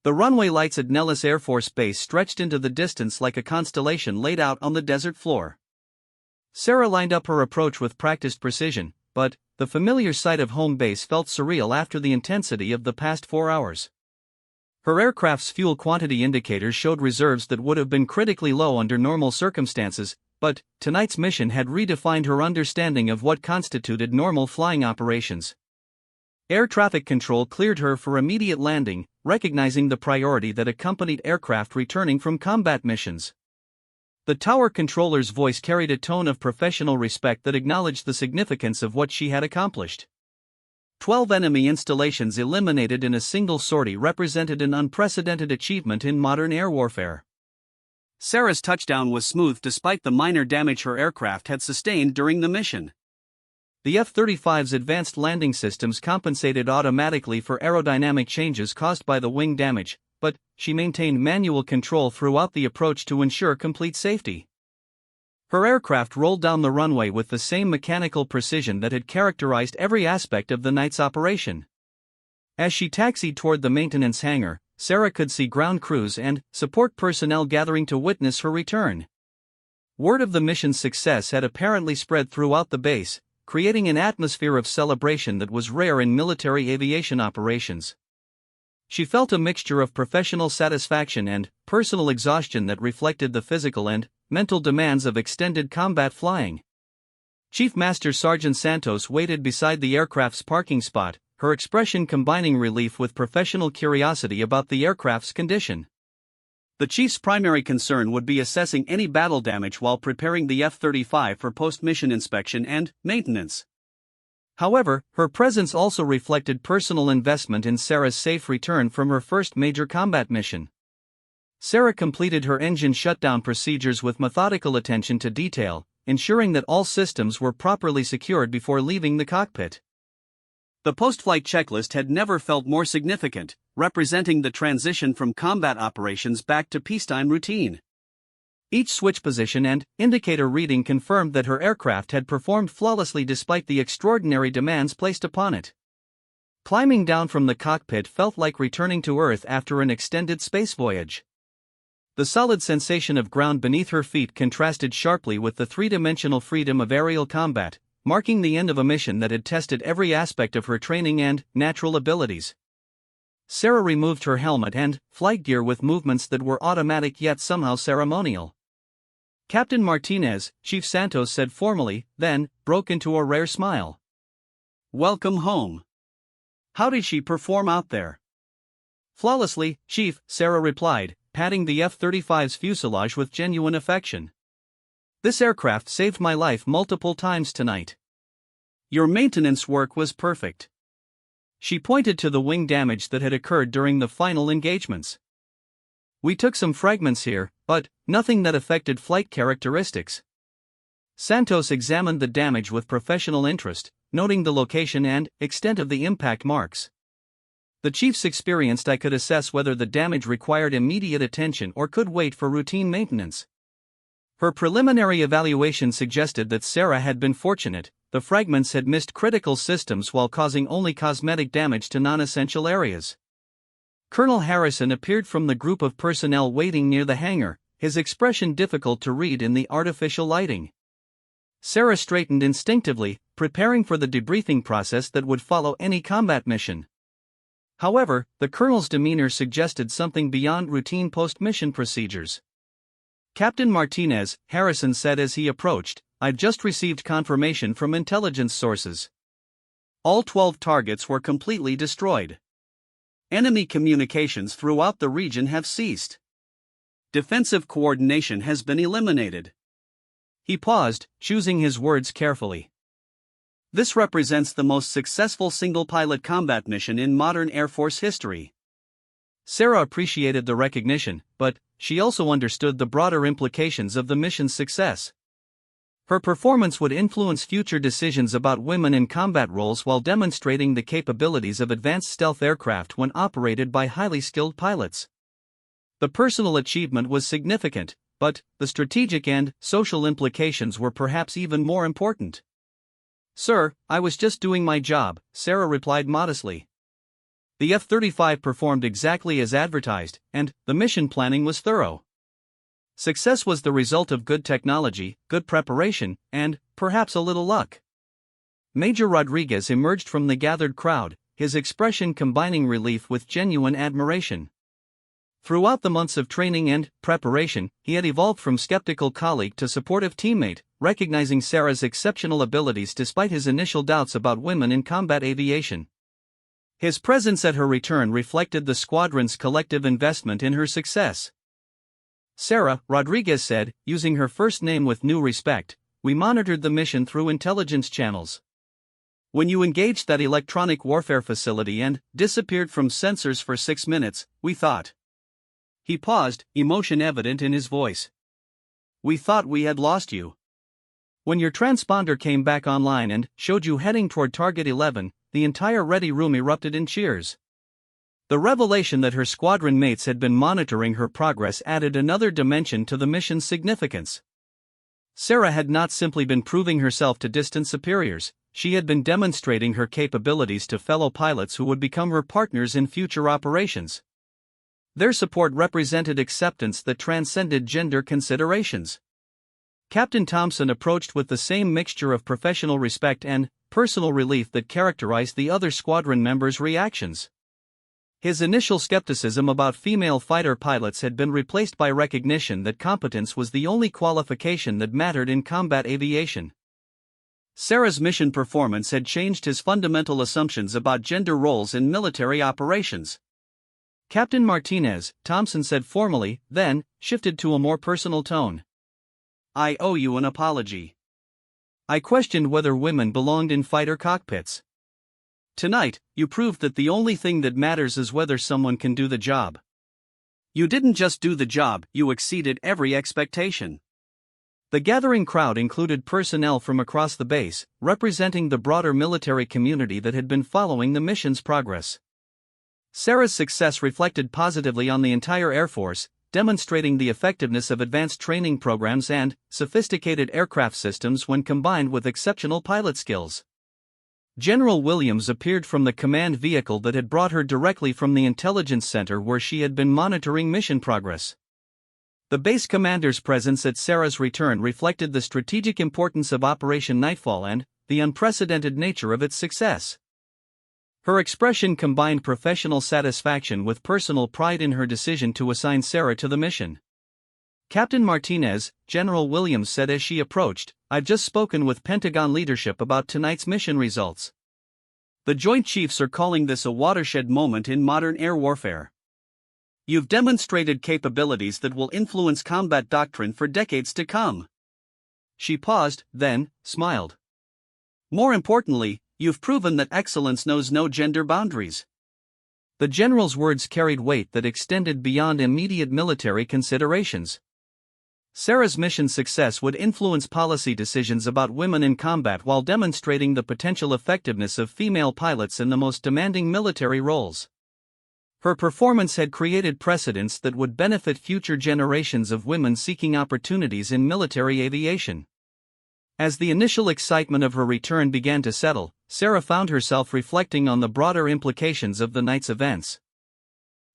The runway lights at Nellis Air Force Base stretched into the distance like a constellation laid out on the desert floor. Sarah lined up her approach with practiced precision, but the familiar sight of home base felt surreal after the intensity of the past 4 hours. Her aircraft's fuel quantity indicators showed reserves that would have been critically low under normal circumstances, but tonight's mission had redefined her understanding of what constituted normal flying operations. Air traffic control cleared her for immediate landing, recognizing the priority that accompanied aircraft returning from combat missions. The tower controller's voice carried a tone of professional respect that acknowledged the significance of what she had accomplished. 12 enemy installations eliminated in a single sortie represented an unprecedented achievement in modern air warfare. Sarah's touchdown was smooth despite the minor damage her aircraft had sustained during the mission. The F-35's advanced landing systems compensated automatically for aerodynamic changes caused by the wing damage, but she maintained manual control throughout the approach to ensure complete safety. Her aircraft rolled down the runway with the same mechanical precision that had characterized every aspect of the night's operation. As she taxied toward the maintenance hangar, Sarah could see ground crews and support personnel gathering to witness her return. Word of the mission's success had apparently spread throughout the base, creating an atmosphere of celebration that was rare in military aviation operations. She felt a mixture of professional satisfaction and personal exhaustion that reflected the physical and mental demands of extended combat flying. Chief Master Sergeant Santos waited beside the aircraft's parking spot, her expression combining relief with professional curiosity about the aircraft's condition. The chief's primary concern would be assessing any battle damage while preparing the F-35 for post-mission inspection and maintenance. However, her presence also reflected personal investment in Sarah's safe return from her first major combat mission. Sarah completed her engine shutdown procedures with methodical attention to detail, ensuring that all systems were properly secured before leaving the cockpit. The post-flight checklist had never felt more significant, representing the transition from combat operations back to peacetime routine. Each switch position and indicator reading confirmed that her aircraft had performed flawlessly despite the extraordinary demands placed upon it. Climbing down from the cockpit felt like returning to Earth after an extended space voyage. The solid sensation of ground beneath her feet contrasted sharply with the three-dimensional freedom of aerial combat, marking the end of a mission that had tested every aspect of her training and natural abilities. Sarah removed her helmet and flight gear with movements that were automatic yet somehow ceremonial. "Captain Martinez," Chief Santos said formally, then broke into a rare smile. "Welcome home. How did she perform out there?" "Flawlessly, Chief," Sarah replied, patting the F-35's fuselage with genuine affection. "This aircraft saved my life multiple times tonight. Your maintenance work was perfect." She pointed to the wing damage that had occurred during the final engagements. "We took some fragments here, but nothing that affected flight characteristics." Santos examined the damage with professional interest, noting the location and extent of the impact marks. The chief's experienced eye could assess whether the damage required immediate attention or could wait for routine maintenance. Her preliminary evaluation suggested that Sarah had been fortunate. The fragments had missed critical systems while causing only cosmetic damage to non-essential areas. Colonel Harrison appeared from the group of personnel waiting near the hangar, his expression difficult to read in the artificial lighting. Sarah straightened instinctively, preparing for the debriefing process that would follow any combat mission. However, the colonel's demeanor suggested something beyond routine post-mission procedures. "Captain Martinez," Harrison said as he approached, "I've just received confirmation from intelligence sources. All 12 targets were completely destroyed. Enemy communications throughout the region have ceased. Defensive coordination has been eliminated." He paused, choosing his words carefully. "This represents the most successful single-pilot combat mission in modern Air Force history." Sarah appreciated the recognition, but she also understood the broader implications of the mission's success. Her performance would influence future decisions about women in combat roles while demonstrating the capabilities of advanced stealth aircraft when operated by highly skilled pilots. The personal achievement was significant, but the strategic and social implications were perhaps even more important. "Sir, I was just doing my job," Sarah replied modestly. The F-35 performed exactly as advertised, and the mission planning was thorough. Success was the result of good technology, good preparation, and, perhaps a little luck. Major Rodriguez emerged from the gathered crowd, his expression combining relief with genuine admiration. Throughout the months of training and preparation, he had evolved from skeptical colleague to supportive teammate, recognizing Sarah's exceptional abilities despite his initial doubts about women in combat aviation. His presence at her return reflected the squadron's collective investment in her success. Sarah, Rodriguez said, using her first name with new respect, "We monitored the mission through intelligence channels. When you engaged that electronic warfare facility and disappeared from sensors for 6 minutes, we thought." He paused, emotion evident in his voice. "We thought we had lost you. When your transponder came back online and showed you heading toward Target 11, the entire ready room erupted in cheers." The revelation that her squadron mates had been monitoring her progress added another dimension to the mission's significance. Sarah had not simply been proving herself to distant superiors, she had been demonstrating her capabilities to fellow pilots who would become her partners in future operations. Their support represented acceptance that transcended gender considerations. Captain Thompson approached with the same mixture of professional respect and personal relief that characterized the other squadron members' reactions. His initial skepticism about female fighter pilots had been replaced by recognition that competence was the only qualification that mattered in combat aviation. Sarah's mission performance had changed his fundamental assumptions about gender roles in military operations. "Captain Martinez," Thompson said formally, then shifted to a more personal tone. "I owe you an apology. I questioned whether women belonged in fighter cockpits. Tonight, you proved that the only thing that matters is whether someone can do the job. You didn't just do the job, you exceeded every expectation." The gathering crowd included personnel from across the base, representing the broader military community that had been following the mission's progress. Sarah's success reflected positively on the entire Air Force, demonstrating the effectiveness of advanced training programs and sophisticated aircraft systems when combined with exceptional pilot skills. General Williams appeared from the command vehicle that had brought her directly from the intelligence center where she had been monitoring mission progress. The base commander's presence at Sarah's return reflected the strategic importance of Operation Nightfall and the unprecedented nature of its success. Her expression combined professional satisfaction with personal pride in her decision to assign Sarah to the mission. "Captain Martinez," General Williams said as she approached, "I've just spoken with Pentagon leadership about tonight's mission results. The Joint Chiefs are calling this a watershed moment in modern air warfare. You've demonstrated capabilities that will influence combat doctrine for decades to come." She paused, then smiled. "More importantly, you've proven that excellence knows no gender boundaries." The general's words carried weight that extended beyond immediate military considerations. Sarah's mission success would influence policy decisions about women in combat while demonstrating the potential effectiveness of female pilots in the most demanding military roles. Her performance had created precedents that would benefit future generations of women seeking opportunities in military aviation. As the initial excitement of her return began to settle, Sarah found herself reflecting on the broader implications of the night's events.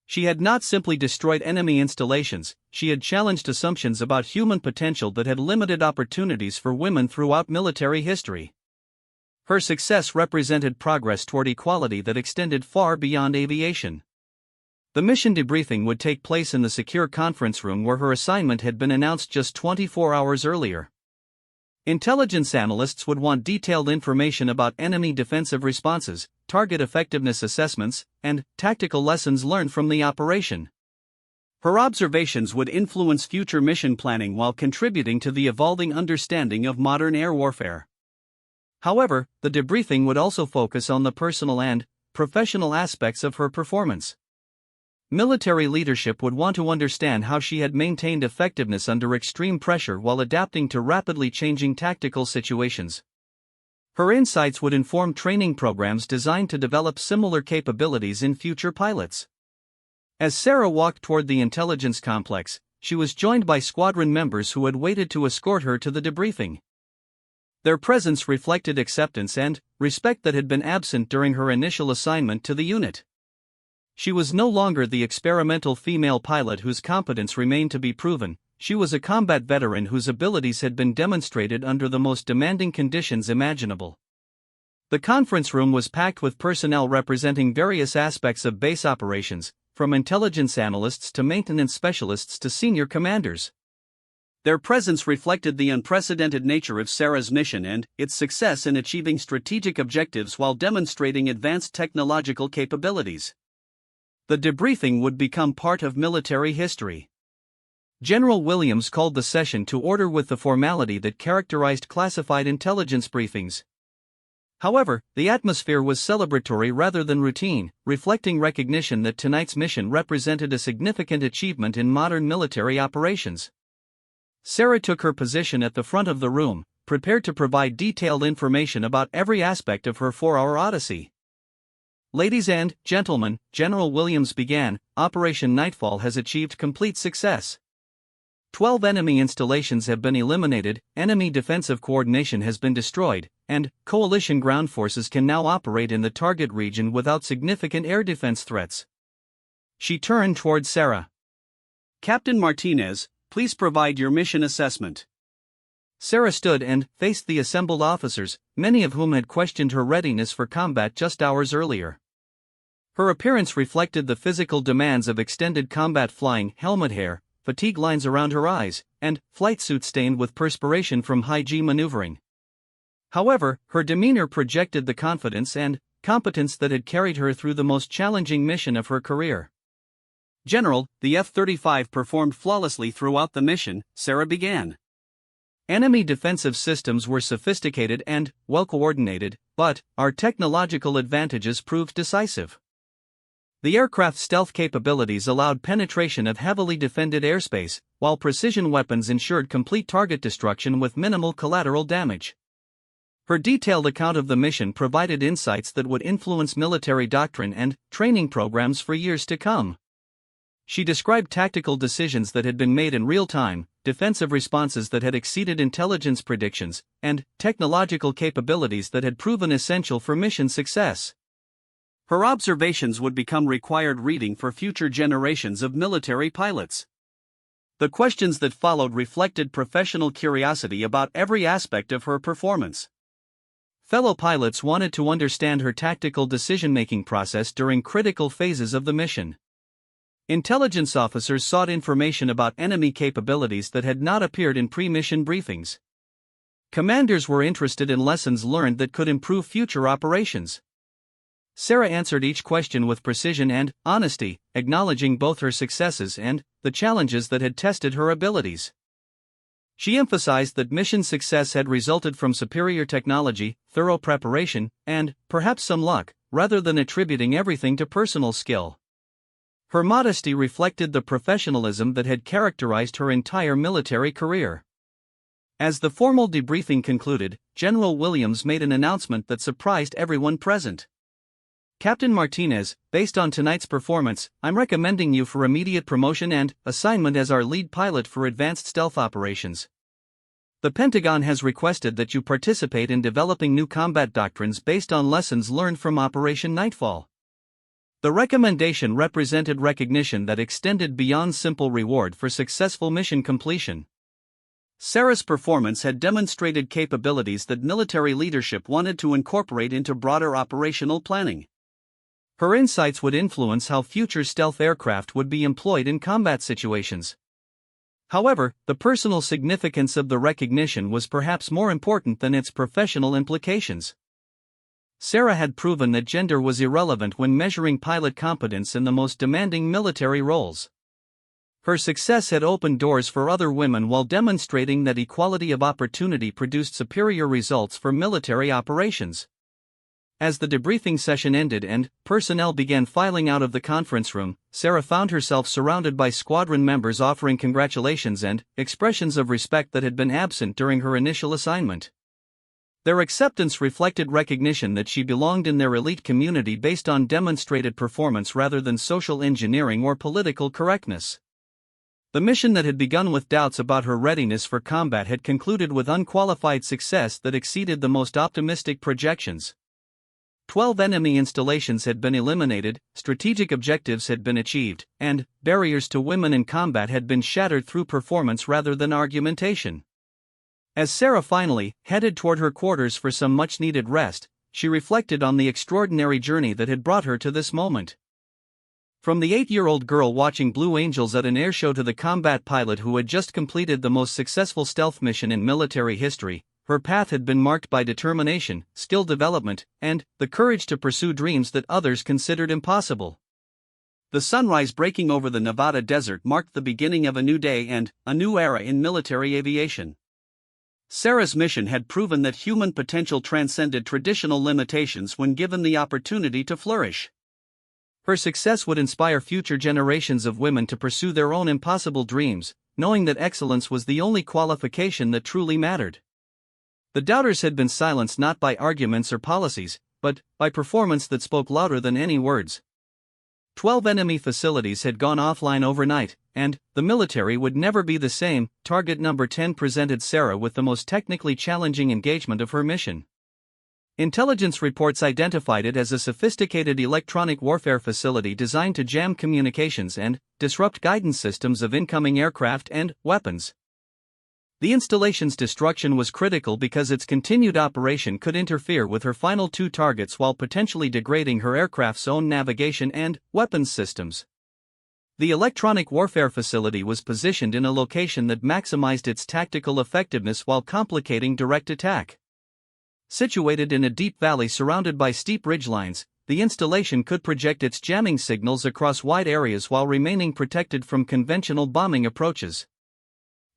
She had not simply destroyed enemy installations, she had challenged assumptions about human potential that had limited opportunities for women throughout military history. Her success represented progress toward equality that extended far beyond aviation. The mission debriefing would take place in the secure conference room where her assignment had been announced just 24 hours earlier. Intelligence analysts would want detailed information about enemy defensive responses, target effectiveness assessments, and tactical lessons learned from the operation. Her observations would influence future mission planning while contributing to the evolving understanding of modern air warfare. However, the debriefing would also focus on the personal and professional aspects of her performance. Military leadership would want to understand how she had maintained effectiveness under extreme pressure while adapting to rapidly changing tactical situations. Her insights would inform training programs designed to develop similar capabilities in future pilots. As Sarah walked toward the intelligence complex, she was joined by squadron members who had waited to escort her to the debriefing. Their presence reflected acceptance and respect that had been absent during her initial assignment to the unit. She was no longer the experimental female pilot whose competence remained to be proven. She was a combat veteran whose abilities had been demonstrated under the most demanding conditions imaginable. The conference room was packed with personnel representing various aspects of base operations, from intelligence analysts to maintenance specialists to senior commanders. Their presence reflected the unprecedented nature of Sarah's mission and its success in achieving strategic objectives while demonstrating advanced technological capabilities. The debriefing would become part of military history. General Williams called the session to order with the formality that characterized classified intelligence briefings. However, the atmosphere was celebratory rather than routine, reflecting recognition that tonight's mission represented a significant achievement in modern military operations. Sarah took her position at the front of the room, prepared to provide detailed information about every aspect of her 4-hour odyssey. Ladies and gentlemen, General Williams began, Operation Nightfall has achieved complete success. 12 enemy installations have been eliminated, enemy defensive coordination has been destroyed, and coalition ground forces can now operate in the target region without significant air defense threats. She turned towards Sarah. Captain Martinez, please provide your mission assessment. Sarah stood and faced the assembled officers, many of whom had questioned her readiness for combat just hours earlier. Her appearance reflected the physical demands of extended combat flying, helmet hair, fatigue lines around her eyes, and flight suit stained with perspiration from high-G maneuvering. However, her demeanor projected the confidence and competence that had carried her through the most challenging mission of her career. General, the F-35 performed flawlessly throughout the mission, Sarah began. Enemy defensive systems were sophisticated and well-coordinated, but our technological advantages proved decisive. The aircraft's stealth capabilities allowed penetration of heavily defended airspace, while precision weapons ensured complete target destruction with minimal collateral damage. Her detailed account of the mission provided insights that would influence military doctrine and training programs for years to come. She described tactical decisions that had been made in real time, defensive responses that had exceeded intelligence predictions, and technological capabilities that had proven essential for mission success. Her observations would become required reading for future generations of military pilots. The questions that followed reflected professional curiosity about every aspect of her performance. Fellow pilots wanted to understand her tactical decision-making process during critical phases of the mission. Intelligence officers sought information about enemy capabilities that had not appeared in pre-mission briefings. Commanders were interested in lessons learned that could improve future operations. Sarah answered each question with precision and honesty, acknowledging both her successes and the challenges that had tested her abilities. She emphasized that mission success had resulted from superior technology, thorough preparation, and perhaps some luck, rather than attributing everything to personal skill. Her modesty reflected the professionalism that had characterized her entire military career. As the formal debriefing concluded, General Williams made an announcement that surprised everyone present. Captain Martinez, based on tonight's performance, I'm recommending you for immediate promotion and assignment as our lead pilot for advanced stealth operations. The Pentagon has requested that you participate in developing new combat doctrines based on lessons learned from Operation Nightfall. The recommendation represented recognition that extended beyond simple reward for successful mission completion. Sarah's performance had demonstrated capabilities that military leadership wanted to incorporate into broader operational planning. Her insights would influence how future stealth aircraft would be employed in combat situations. However, the personal significance of the recognition was perhaps more important than its professional implications. Sarah had proven that gender was irrelevant when measuring pilot competence in the most demanding military roles. Her success had opened doors for other women while demonstrating that equality of opportunity produced superior results for military operations. As the debriefing session ended and personnel began filing out of the conference room, Sarah found herself surrounded by squadron members offering congratulations and expressions of respect that had been absent during her initial assignment. Their acceptance reflected recognition that she belonged in their elite community based on demonstrated performance rather than social engineering or political correctness. The mission that had begun with doubts about her readiness for combat had concluded with unqualified success that exceeded the most optimistic projections. 12 enemy installations had been eliminated, strategic objectives had been achieved, and barriers to women in combat had been shattered through performance rather than argumentation. As Sarah finally headed toward her quarters for some much-needed rest, she reflected on the extraordinary journey that had brought her to this moment. From the 8-year-old girl watching Blue Angels at an airshow to the combat pilot who had just completed the most successful stealth mission in military history, her path had been marked by determination, skill development, and the courage to pursue dreams that others considered impossible. The sunrise breaking over the Nevada desert marked the beginning of a new day and a new era in military aviation. Sarah's mission had proven that human potential transcended traditional limitations when given the opportunity to flourish. Her success would inspire future generations of women to pursue their own impossible dreams, knowing that excellence was the only qualification that truly mattered. The doubters had been silenced not by arguments or policies, but by performance that spoke louder than any words. 12 enemy facilities had gone offline overnight, and the military would never be the same. Target number 10 presented Sarah with the most technically challenging engagement of her mission. Intelligence reports identified it as a sophisticated electronic warfare facility designed to jam communications and disrupt guidance systems of incoming aircraft and weapons. The installation's destruction was critical because its continued operation could interfere with her final 2 targets while potentially degrading her aircraft's own navigation and weapons systems. The electronic warfare facility was positioned in a location that maximized its tactical effectiveness while complicating direct attack. Situated in a deep valley surrounded by steep ridgelines, the installation could project its jamming signals across wide areas while remaining protected from conventional bombing approaches.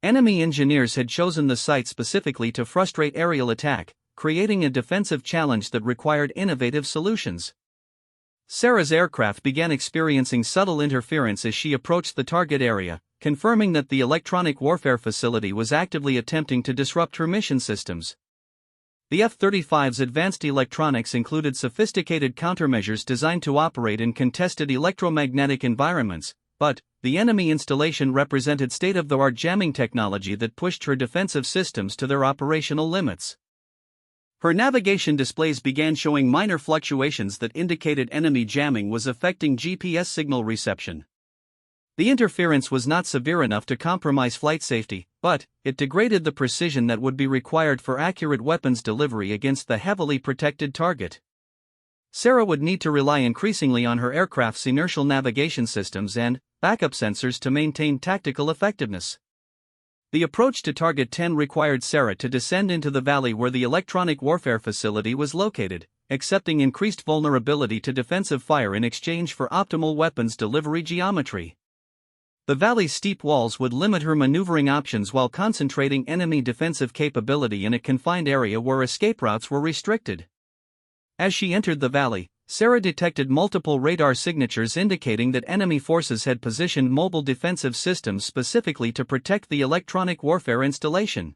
Enemy engineers had chosen the site specifically to frustrate aerial attack, creating a defensive challenge that required innovative solutions. Sarah's aircraft began experiencing subtle interference as she approached the target area, confirming that the electronic warfare facility was actively attempting to disrupt her mission systems. The F-35's advanced electronics included sophisticated countermeasures designed to operate in contested electromagnetic environments, but the enemy installation represented state-of-the-art jamming technology that pushed her defensive systems to their operational limits. Her navigation displays began showing minor fluctuations that indicated enemy jamming was affecting GPS signal reception. The interference was not severe enough to compromise flight safety, but it degraded the precision that would be required for accurate weapons delivery against the heavily protected target. Sarah would need to rely increasingly on her aircraft's inertial navigation systems and backup sensors to maintain tactical effectiveness. The approach to Target 10 required Sarah to descend into the valley where the electronic warfare facility was located, accepting increased vulnerability to defensive fire in exchange for optimal weapons delivery geometry. The valley's steep walls would limit her maneuvering options while concentrating enemy defensive capability in a confined area where escape routes were restricted. As she entered the valley, Sarah detected multiple radar signatures indicating that enemy forces had positioned mobile defensive systems specifically to protect the electronic warfare installation.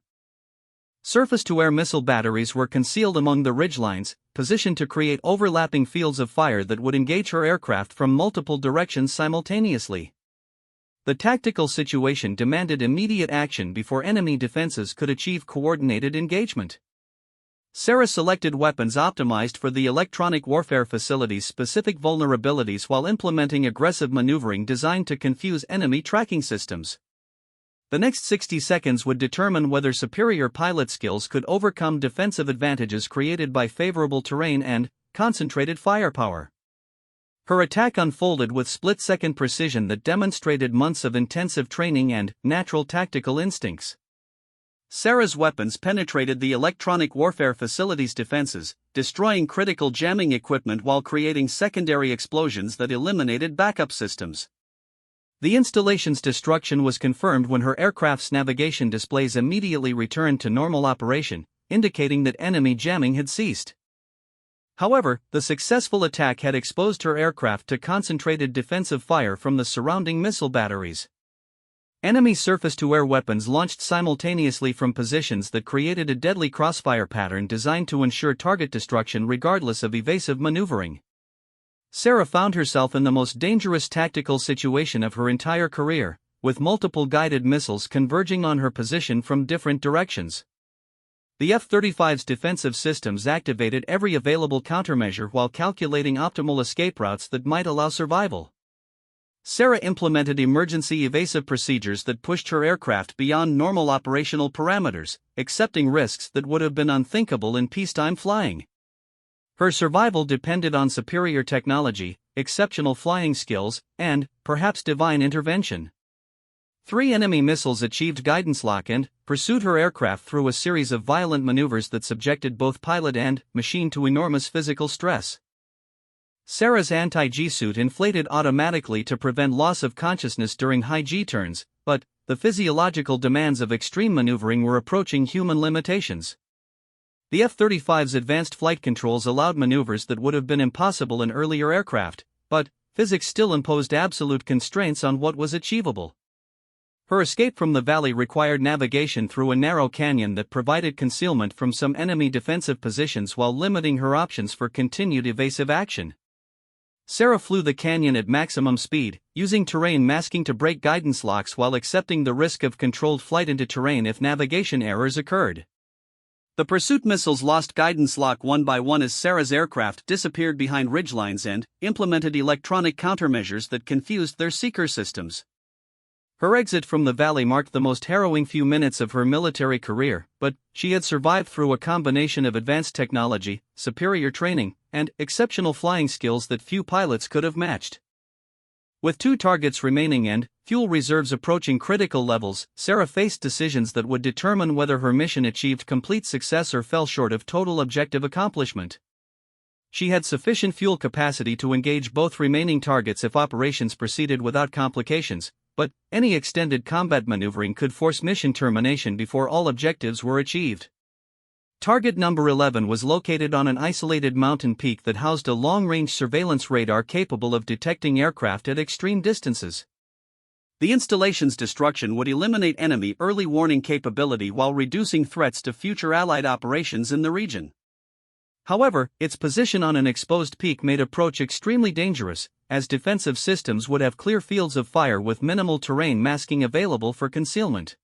Surface-to-air missile batteries were concealed among the ridgelines, positioned to create overlapping fields of fire that would engage her aircraft from multiple directions simultaneously. The tactical situation demanded immediate action before enemy defenses could achieve coordinated engagement. Sarah selected weapons optimized for the electronic warfare facility's specific vulnerabilities while implementing aggressive maneuvering designed to confuse enemy tracking systems. The next 60 seconds would determine whether superior pilot skills could overcome defensive advantages created by favorable terrain and concentrated firepower. Her attack unfolded with split-second precision that demonstrated months of intensive training and natural tactical instincts. Sarah's weapons penetrated the electronic warfare facility's defenses, destroying critical jamming equipment while creating secondary explosions that eliminated backup systems. The installation's destruction was confirmed when her aircraft's navigation displays immediately returned to normal operation, indicating that enemy jamming had ceased. However, the successful attack had exposed her aircraft to concentrated defensive fire from the surrounding missile batteries. Enemy surface-to-air weapons launched simultaneously from positions that created a deadly crossfire pattern designed to ensure target destruction regardless of evasive maneuvering. Sarah found herself in the most dangerous tactical situation of her entire career, with multiple guided missiles converging on her position from different directions. The F-35's defensive systems activated every available countermeasure while calculating optimal escape routes that might allow survival. Sarah implemented emergency evasive procedures that pushed her aircraft beyond normal operational parameters, accepting risks that would have been unthinkable in peacetime flying. Her survival depended on superior technology, exceptional flying skills, and, perhaps, divine intervention. 3 enemy missiles achieved guidance lock and pursued her aircraft through a series of violent maneuvers that subjected both pilot and machine to enormous physical stress. Sarah's anti-G suit inflated automatically to prevent loss of consciousness during high G turns, but the physiological demands of extreme maneuvering were approaching human limitations. The F-35's advanced flight controls allowed maneuvers that would have been impossible in earlier aircraft, but physics still imposed absolute constraints on what was achievable. Her escape from the valley required navigation through a narrow canyon that provided concealment from some enemy defensive positions while limiting her options for continued evasive action. Sarah flew the canyon at maximum speed, using terrain masking to break guidance locks while accepting the risk of controlled flight into terrain if navigation errors occurred. The pursuit missiles lost guidance lock one by one as Sarah's aircraft disappeared behind ridgelines and implemented electronic countermeasures that confused their seeker systems. Her exit from the valley marked the most harrowing few minutes of her military career, but she had survived through a combination of advanced technology, superior training, and exceptional flying skills that few pilots could have matched. With 2 targets remaining and fuel reserves approaching critical levels, Sarah faced decisions that would determine whether her mission achieved complete success or fell short of total objective accomplishment. She had sufficient fuel capacity to engage both remaining targets if operations proceeded without complications, but any extended combat maneuvering could force mission termination before all objectives were achieved. Target number 11 was located on an isolated mountain peak that housed a long-range surveillance radar capable of detecting aircraft at extreme distances. The installation's destruction would eliminate enemy early warning capability while reducing threats to future Allied operations in the region. However, its position on an exposed peak made approach extremely dangerous, as defensive systems would have clear fields of fire with minimal terrain masking available for concealment.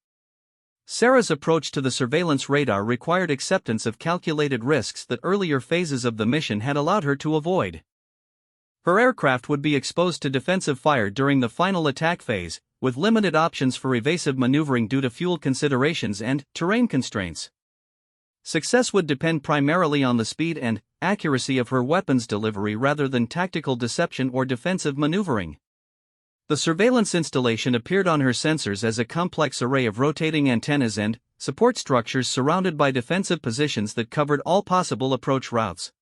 Sarah's approach to the surveillance radar required acceptance of calculated risks that earlier phases of the mission had allowed her to avoid. Her aircraft would be exposed to defensive fire during the final attack phase, with limited options for evasive maneuvering due to fuel considerations and terrain constraints. Success would depend primarily on the speed and accuracy of her weapons delivery rather than tactical deception or defensive maneuvering. The surveillance installation appeared on her sensors as a complex array of rotating antennas and support structures surrounded by defensive positions that covered all possible approach routes.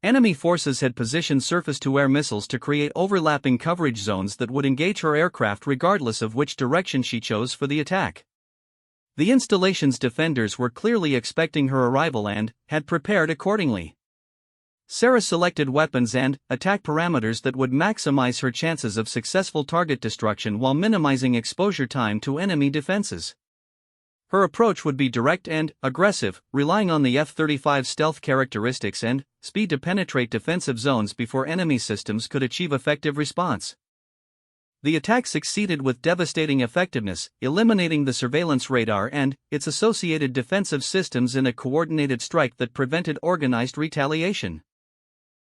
Enemy forces had positioned surface-to-air missiles to create overlapping coverage zones that would engage her aircraft regardless of which direction she chose for the attack. The installation's defenders were clearly expecting her arrival and had prepared accordingly. Sarah selected weapons and attack parameters that would maximize her chances of successful target destruction while minimizing exposure time to enemy defenses. Her approach would be direct and aggressive, relying on the F-35's stealth characteristics and speed to penetrate defensive zones before enemy systems could achieve effective response. The attack succeeded with devastating effectiveness, eliminating the surveillance radar and its associated defensive systems in a coordinated strike that prevented organized retaliation.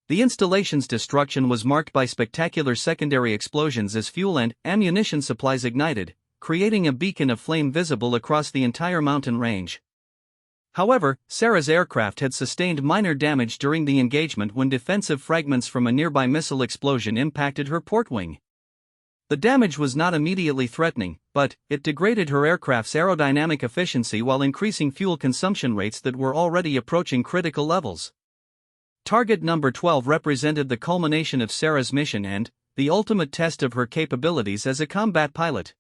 The installation's destruction was marked by spectacular secondary explosions as fuel and ammunition supplies ignited, creating a beacon of flame visible across the entire mountain range. However, Sarah's aircraft had sustained minor damage during the engagement when defensive fragments from a nearby missile explosion impacted her port wing. The damage was not immediately threatening, but it degraded her aircraft's aerodynamic efficiency while increasing fuel consumption rates that were already approaching critical levels. Target number 12 represented the culmination of Sarah's mission and the ultimate test of her capabilities as a combat pilot.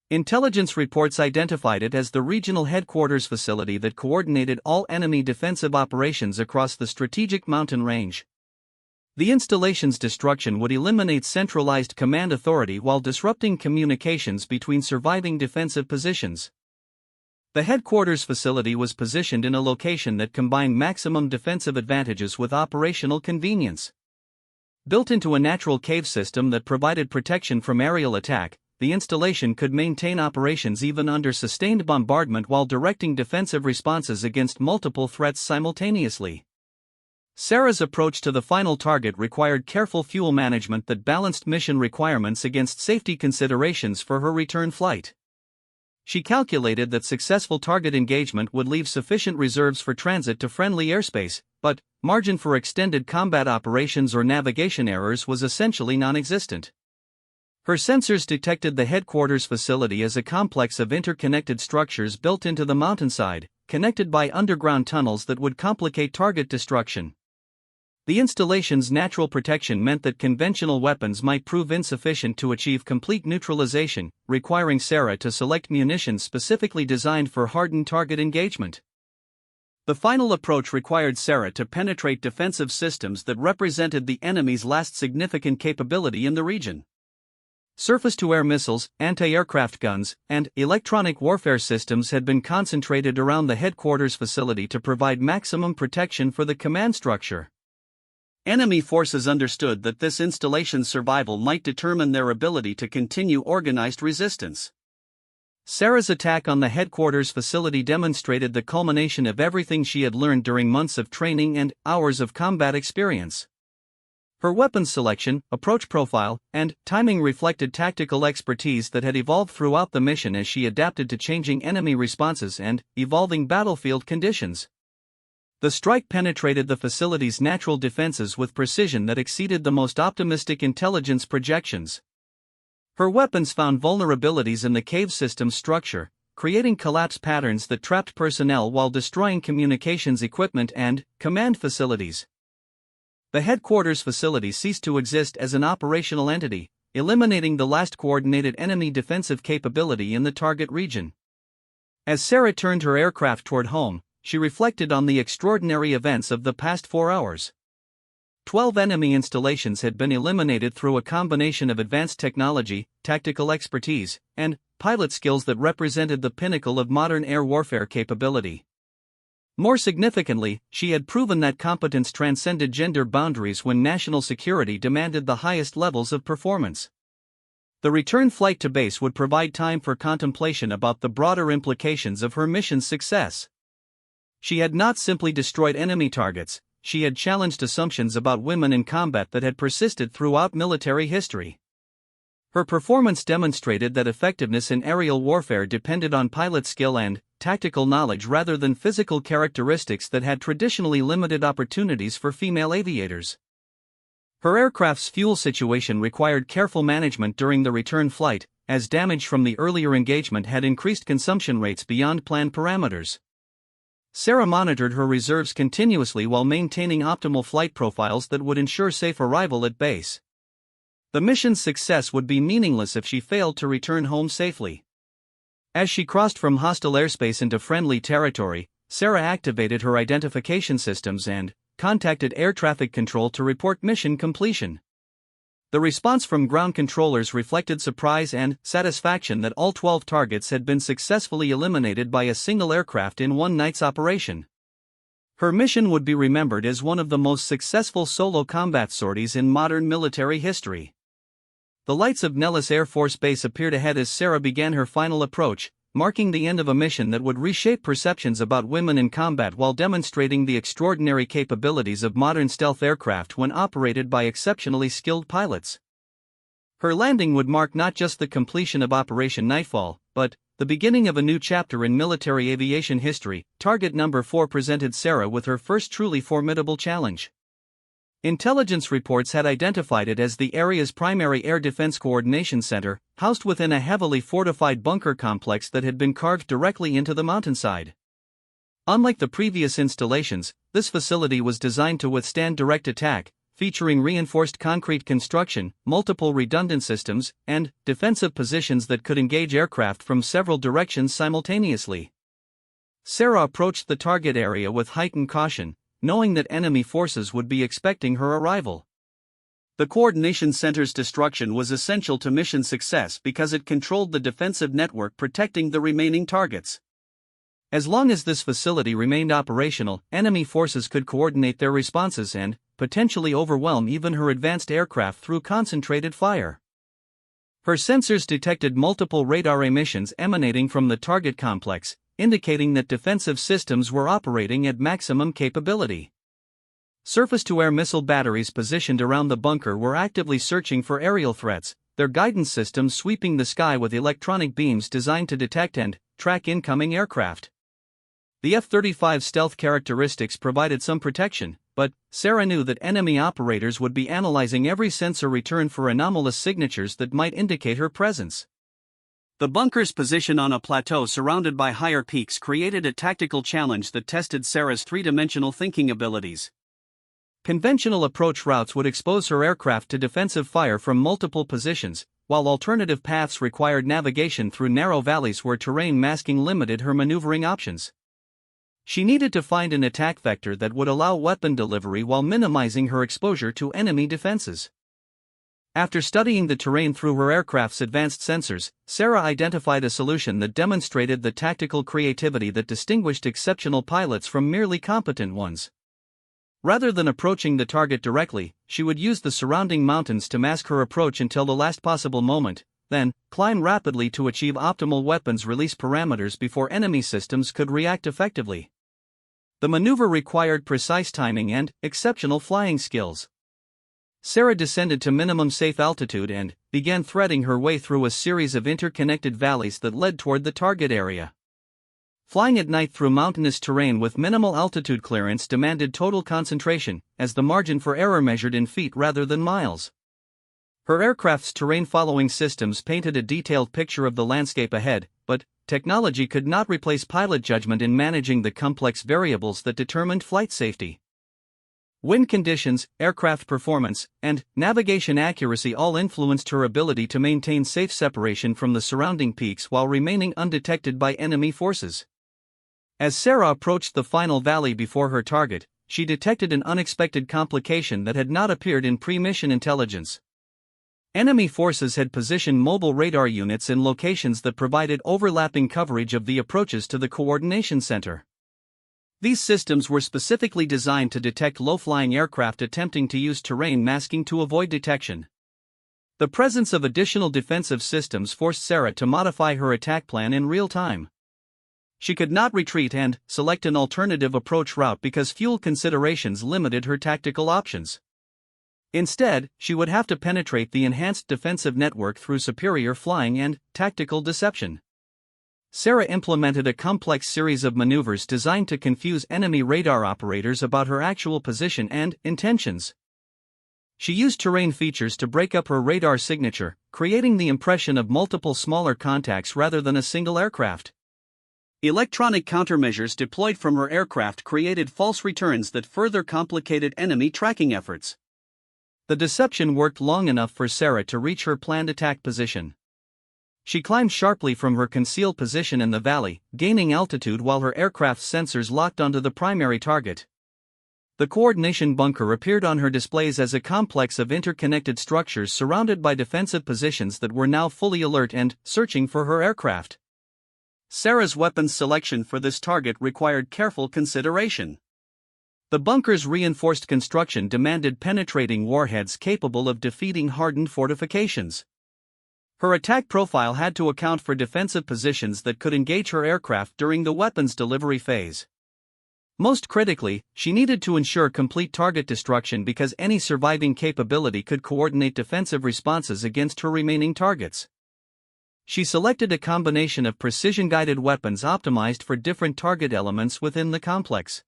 Intelligence reports identified it as the regional headquarters facility that coordinated all enemy defensive operations across the strategic mountain range. The installation's destruction would eliminate centralized command authority while disrupting communications between surviving defensive positions. The headquarters facility was positioned in a location that combined maximum defensive advantages with operational convenience. Built into a natural cave system that provided protection from aerial attack, the installation could maintain operations even under sustained bombardment while directing defensive responses against multiple threats simultaneously. Sarah's approach to the final target required careful fuel management that balanced mission requirements against safety considerations for her return flight. She calculated that successful target engagement would leave sufficient reserves for transit to friendly airspace, but margin for extended combat operations or navigation errors was essentially non-existent. Her sensors detected the headquarters facility as a complex of interconnected structures built into the mountainside, connected by underground tunnels that would complicate target destruction. The installation's natural protection meant that conventional weapons might prove insufficient to achieve complete neutralization, requiring Sarah to select munitions specifically designed for hardened target engagement. The final approach required Sarah to penetrate defensive systems that represented the enemy's last significant capability in the region. Surface-to-air missiles, anti-aircraft guns, and electronic warfare systems had been concentrated around the headquarters facility to provide maximum protection for the command structure. Enemy forces understood that this installation's survival might determine their ability to continue organized resistance. Sarah's attack on the headquarters facility demonstrated the culmination of everything she had learned during months of training and hours of combat experience. Her weapons selection, approach profile, and timing reflected tactical expertise that had evolved throughout the mission as she adapted to changing enemy responses and evolving battlefield conditions. The strike penetrated the facility's natural defenses with precision that exceeded the most optimistic intelligence projections. Her weapons found vulnerabilities in the cave system's structure, creating collapse patterns that trapped personnel while destroying communications equipment and command facilities. The headquarters facility ceased to exist as an operational entity, eliminating the last coordinated enemy defensive capability in the target region. As Sarah turned her aircraft toward home, she reflected on the extraordinary events of the past 4 hours. 12 enemy installations had been eliminated through a combination of advanced technology, tactical expertise, and pilot skills that represented the pinnacle of modern air warfare capability. More significantly, she had proven that competence transcended gender boundaries when national security demanded the highest levels of performance. The return flight to base would provide time for contemplation about the broader implications of her mission's success. She had not simply destroyed enemy targets, she had challenged assumptions about women in combat that had persisted throughout military history. Her performance demonstrated that effectiveness in aerial warfare depended on pilot skill and tactical knowledge rather than physical characteristics that had traditionally limited opportunities for female aviators. Her aircraft's fuel situation required careful management during the return flight, as damage from the earlier engagement had increased consumption rates beyond planned parameters. Sarah monitored her reserves continuously while maintaining optimal flight profiles that would ensure safe arrival at base. The mission's success would be meaningless if she failed to return home safely. As she crossed from hostile airspace into friendly territory, Sarah activated her identification systems and contacted air traffic control to report mission completion. The response from ground controllers reflected surprise and satisfaction that all 12 targets had been successfully eliminated by a single aircraft in one night's operation. Her mission would be remembered as one of the most successful solo combat sorties in modern military history. The lights of Nellis Air Force Base appeared ahead as Sarah began her final approach, marking the end of a mission that would reshape perceptions about women in combat while demonstrating the extraordinary capabilities of modern stealth aircraft when operated by exceptionally skilled pilots. Her landing would mark not just the completion of Operation Nightfall, but the beginning of a new chapter in military aviation history. Target number 4 presented Sarah with her first truly formidable challenge. Intelligence reports had identified it as the area's primary air defense coordination center, housed within a heavily fortified bunker complex that had been carved directly into the mountainside. Unlike the previous installations, this facility was designed to withstand direct attack, featuring reinforced concrete construction, multiple redundant systems, and defensive positions that could engage aircraft from several directions simultaneously. Sarah approached the target area with heightened caution, knowing that enemy forces would be expecting her arrival. The coordination center's destruction was essential to mission success because it controlled the defensive network protecting the remaining targets. As long as this facility remained operational, enemy forces could coordinate their responses and potentially overwhelm even her advanced aircraft through concentrated fire. Her sensors detected multiple radar emissions emanating from the target complex, indicating that defensive systems were operating at maximum capability. Surface-to-air missile batteries positioned around the bunker were actively searching for aerial threats, their guidance systems sweeping the sky with electronic beams designed to detect and track incoming aircraft. The F-35's stealth characteristics provided some protection, but Sarah knew that enemy operators would be analyzing every sensor return for anomalous signatures that might indicate her presence. The bunker's position on a plateau surrounded by higher peaks created a tactical challenge that tested Sarah's three-dimensional thinking abilities. Conventional approach routes would expose her aircraft to defensive fire from multiple positions, while alternative paths required navigation through narrow valleys where terrain masking limited her maneuvering options. She needed to find an attack vector that would allow weapon delivery while minimizing her exposure to enemy defenses. After studying the terrain through her aircraft's advanced sensors, Sarah identified a solution that demonstrated the tactical creativity that distinguished exceptional pilots from merely competent ones. Rather than approaching the target directly, she would use the surrounding mountains to mask her approach until the last possible moment, then climb rapidly to achieve optimal weapons release parameters before enemy systems could react effectively. The maneuver required precise timing and exceptional flying skills. Sarah descended to minimum safe altitude and began threading her way through a series of interconnected valleys that led toward the target area. Flying at night through mountainous terrain with minimal altitude clearance demanded total concentration, as the margin for error measured in feet rather than miles. Her aircraft's terrain-following systems painted a detailed picture of the landscape ahead, but technology could not replace pilot judgment in managing the complex variables that determined flight safety. Wind conditions, aircraft performance, and navigation accuracy all influenced her ability to maintain safe separation from the surrounding peaks while remaining undetected by enemy forces. As Sarah approached the final valley before her target, she detected an unexpected complication that had not appeared in pre-mission intelligence. Enemy forces had positioned mobile radar units in locations that provided overlapping coverage of the approaches to the coordination center. These systems were specifically designed to detect low-flying aircraft attempting to use terrain masking to avoid detection. The presence of additional defensive systems forced Sarah to modify her attack plan in real time. She could not retreat and select an alternative approach route because fuel considerations limited her tactical options. Instead, she would have to penetrate the enhanced defensive network through superior flying and tactical deception. Sarah implemented a complex series of maneuvers designed to confuse enemy radar operators about her actual position and intentions. She used terrain features to break up her radar signature, creating the impression of multiple smaller contacts rather than a single aircraft. Electronic countermeasures deployed from her aircraft created false returns that further complicated enemy tracking efforts. The deception worked long enough for Sarah to reach her planned attack position. She climbed sharply from her concealed position in the valley, gaining altitude while her aircraft's sensors locked onto the primary target. The coordination bunker appeared on her displays as a complex of interconnected structures surrounded by defensive positions that were now fully alert and searching for her aircraft. Sarah's weapons selection for this target required careful consideration. The bunker's reinforced construction demanded penetrating warheads capable of defeating hardened fortifications. Her attack profile had to account for defensive positions that could engage her aircraft during the weapons delivery phase. Most critically, she needed to ensure complete target destruction because any surviving capability could coordinate defensive responses against her remaining targets. She selected a combination of precision-guided weapons optimized for different target elements within the complex.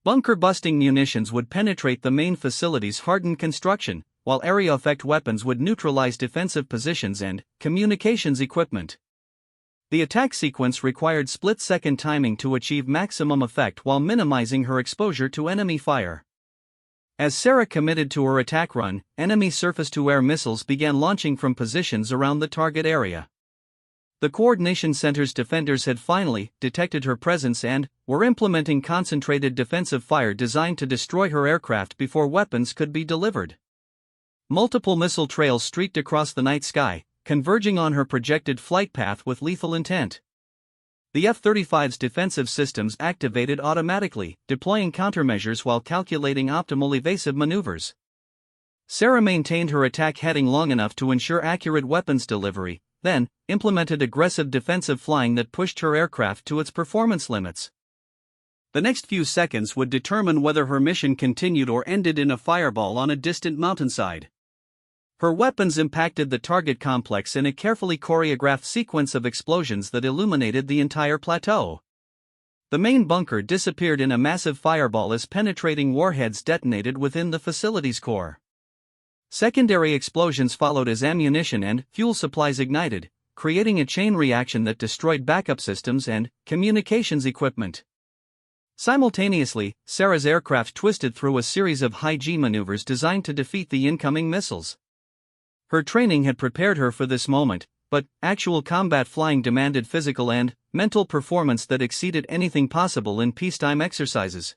Bunker-busting munitions would penetrate the main facility's hardened construction, while area effect weapons would neutralize defensive positions and communications equipment. The attack sequence required split-second timing to achieve maximum effect while minimizing her exposure to enemy fire. As Sarah committed to her attack run, enemy surface-to-air missiles began launching from positions around the target area. The coordination center's defenders had finally detected her presence and were implementing concentrated defensive fire designed to destroy her aircraft before weapons could be delivered. Multiple missile trails streaked across the night sky, converging on her projected flight path with lethal intent. The F-35's defensive systems activated automatically, deploying countermeasures while calculating optimal evasive maneuvers. Sarah maintained her attack heading long enough to ensure accurate weapons delivery, then implemented aggressive defensive flying that pushed her aircraft to its performance limits. The next few seconds would determine whether her mission continued or ended in a fireball on a distant mountainside. Her weapons impacted the target complex in a carefully choreographed sequence of explosions that illuminated the entire plateau. The main bunker disappeared in a massive fireball as penetrating warheads detonated within the facility's core. Secondary explosions followed as ammunition and fuel supplies ignited, creating a chain reaction that destroyed backup systems and communications equipment. Simultaneously, Sarah's aircraft twisted through a series of high-G maneuvers designed to defeat the incoming missiles. Her training had prepared her for this moment, but actual combat flying demanded physical and mental performance that exceeded anything possible in peacetime exercises.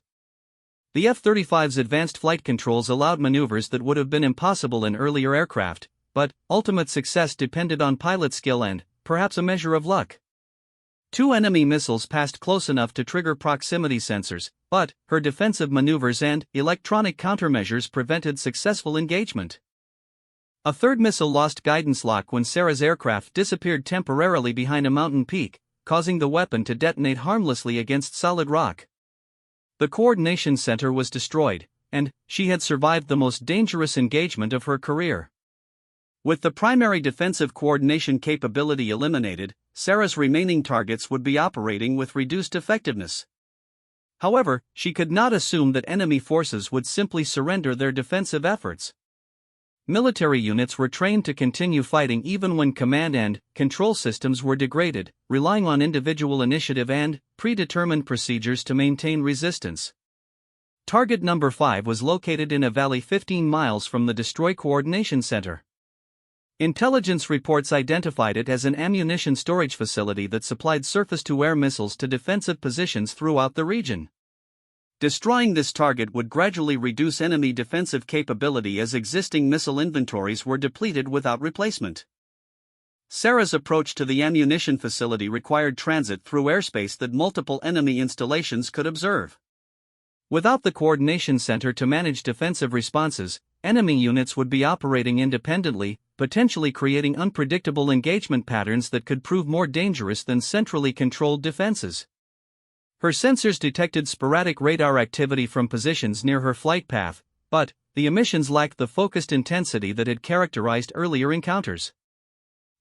The F-35's advanced flight controls allowed maneuvers that would have been impossible in earlier aircraft, but ultimate success depended on pilot skill and, perhaps, a measure of luck. 2 enemy missiles passed close enough to trigger proximity sensors, but her defensive maneuvers and electronic countermeasures prevented successful engagement. A 3rd missile lost guidance lock when Sarah's aircraft disappeared temporarily behind a mountain peak, causing the weapon to detonate harmlessly against solid rock. The coordination center was destroyed, and she had survived the most dangerous engagement of her career. With the primary defensive coordination capability eliminated, Sarah's remaining targets would be operating with reduced effectiveness. However, she could not assume that enemy forces would simply surrender their defensive efforts. Military units were trained to continue fighting even when command and control systems were degraded, relying on individual initiative and predetermined procedures to maintain resistance. Target number 5 was located in a valley 15 miles from the Destroy Coordination Center. Intelligence reports identified it as an ammunition storage facility that supplied surface-to-air missiles to defensive positions throughout the region. Destroying this target would gradually reduce enemy defensive capability as existing missile inventories were depleted without replacement. Sarah's approach to the ammunition facility required transit through airspace that multiple enemy installations could observe. Without the coordination center to manage defensive responses, enemy units would be operating independently, potentially creating unpredictable engagement patterns that could prove more dangerous than centrally controlled defenses. Her sensors detected sporadic radar activity from positions near her flight path, but the emissions lacked the focused intensity that had characterized earlier encounters.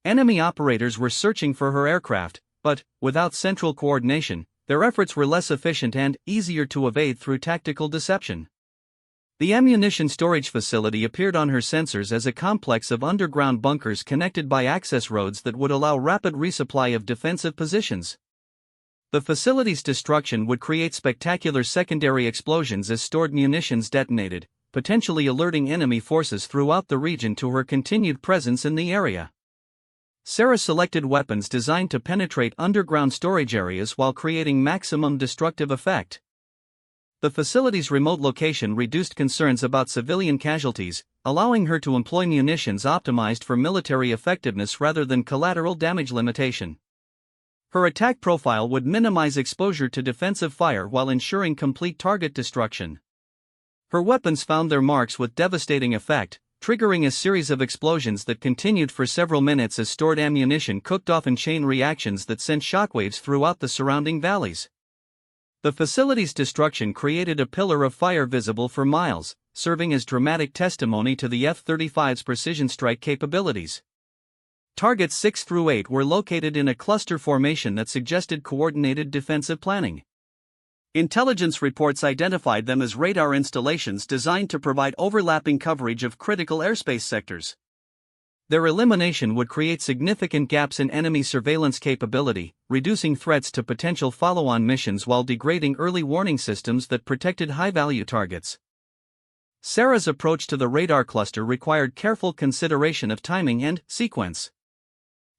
Enemy operators were searching for her aircraft, but without central coordination, their efforts were less efficient and easier to evade through tactical deception. The ammunition storage facility appeared on her sensors as a complex of underground bunkers connected by access roads that would allow rapid resupply of defensive positions. The facility's destruction would create spectacular secondary explosions as stored munitions detonated, potentially alerting enemy forces throughout the region to her continued presence in the area. Sarah selected weapons designed to penetrate underground storage areas while creating maximum destructive effect. The facility's remote location reduced concerns about civilian casualties, allowing her to employ munitions optimized for military effectiveness rather than collateral damage limitation. Her attack profile would minimize exposure to defensive fire while ensuring complete target destruction. Her weapons found their marks with devastating effect, triggering a series of explosions that continued for several minutes as stored ammunition cooked off in chain reactions that sent shockwaves throughout the surrounding valleys. The facility's destruction created a pillar of fire visible for miles, serving as dramatic testimony to the F-35's precision strike capabilities. Targets 6 through 8 were located in a cluster formation that suggested coordinated defensive planning. Intelligence reports identified them as radar installations designed to provide overlapping coverage of critical airspace sectors. Their elimination would create significant gaps in enemy surveillance capability, reducing threats to potential follow-on missions while degrading early warning systems that protected high-value targets. Sarah's approach to the radar cluster required careful consideration of timing and sequence.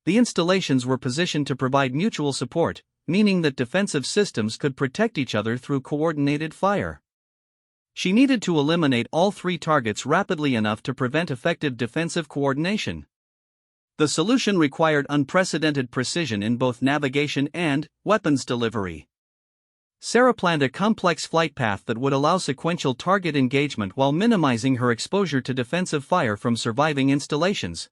The installations were positioned to provide mutual support, meaning that defensive systems could protect each other through coordinated fire. She needed to eliminate all 3 targets rapidly enough to prevent effective defensive coordination. The solution required unprecedented precision in both navigation and weapons delivery. Sarah planned a complex flight path that would allow sequential target engagement while minimizing her exposure to defensive fire from surviving installations.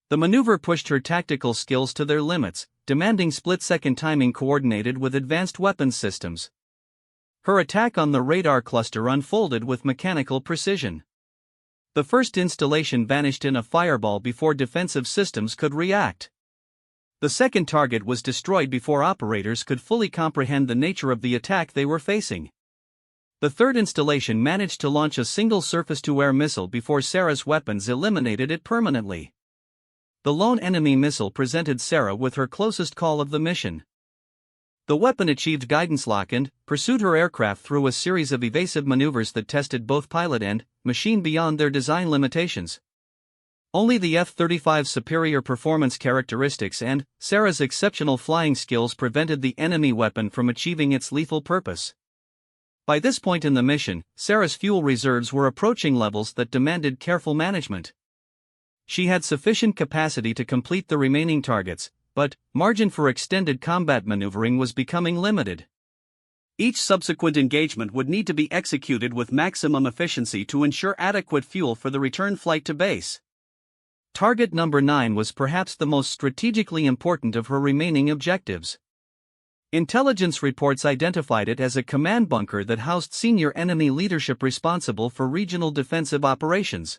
The maneuver pushed her tactical skills to their limits, demanding split-second timing coordinated with advanced weapons systems. Her attack on the radar cluster unfolded with mechanical precision. The first installation vanished in a fireball before defensive systems could react. The second target was destroyed before operators could fully comprehend the nature of the attack they were facing. The third installation managed to launch a single surface-to-air missile before Sarah's weapons eliminated it permanently. The lone enemy missile presented Sarah with her closest call of the mission. The weapon achieved guidance lock and pursued her aircraft through a series of evasive maneuvers that tested both pilot and machine beyond their design limitations. Only the F-35's superior performance characteristics and Sarah's exceptional flying skills prevented the enemy weapon from achieving its lethal purpose. By this point in the mission, Sarah's fuel reserves were approaching levels that demanded careful management. She had sufficient capacity to complete the remaining targets, but margin for extended combat maneuvering was becoming limited. Each subsequent engagement would need to be executed with maximum efficiency to ensure adequate fuel for the return flight to base. Target number 9 was perhaps the most strategically important of her remaining objectives. Intelligence reports identified it as a command bunker that housed senior enemy leadership responsible for regional defensive operations.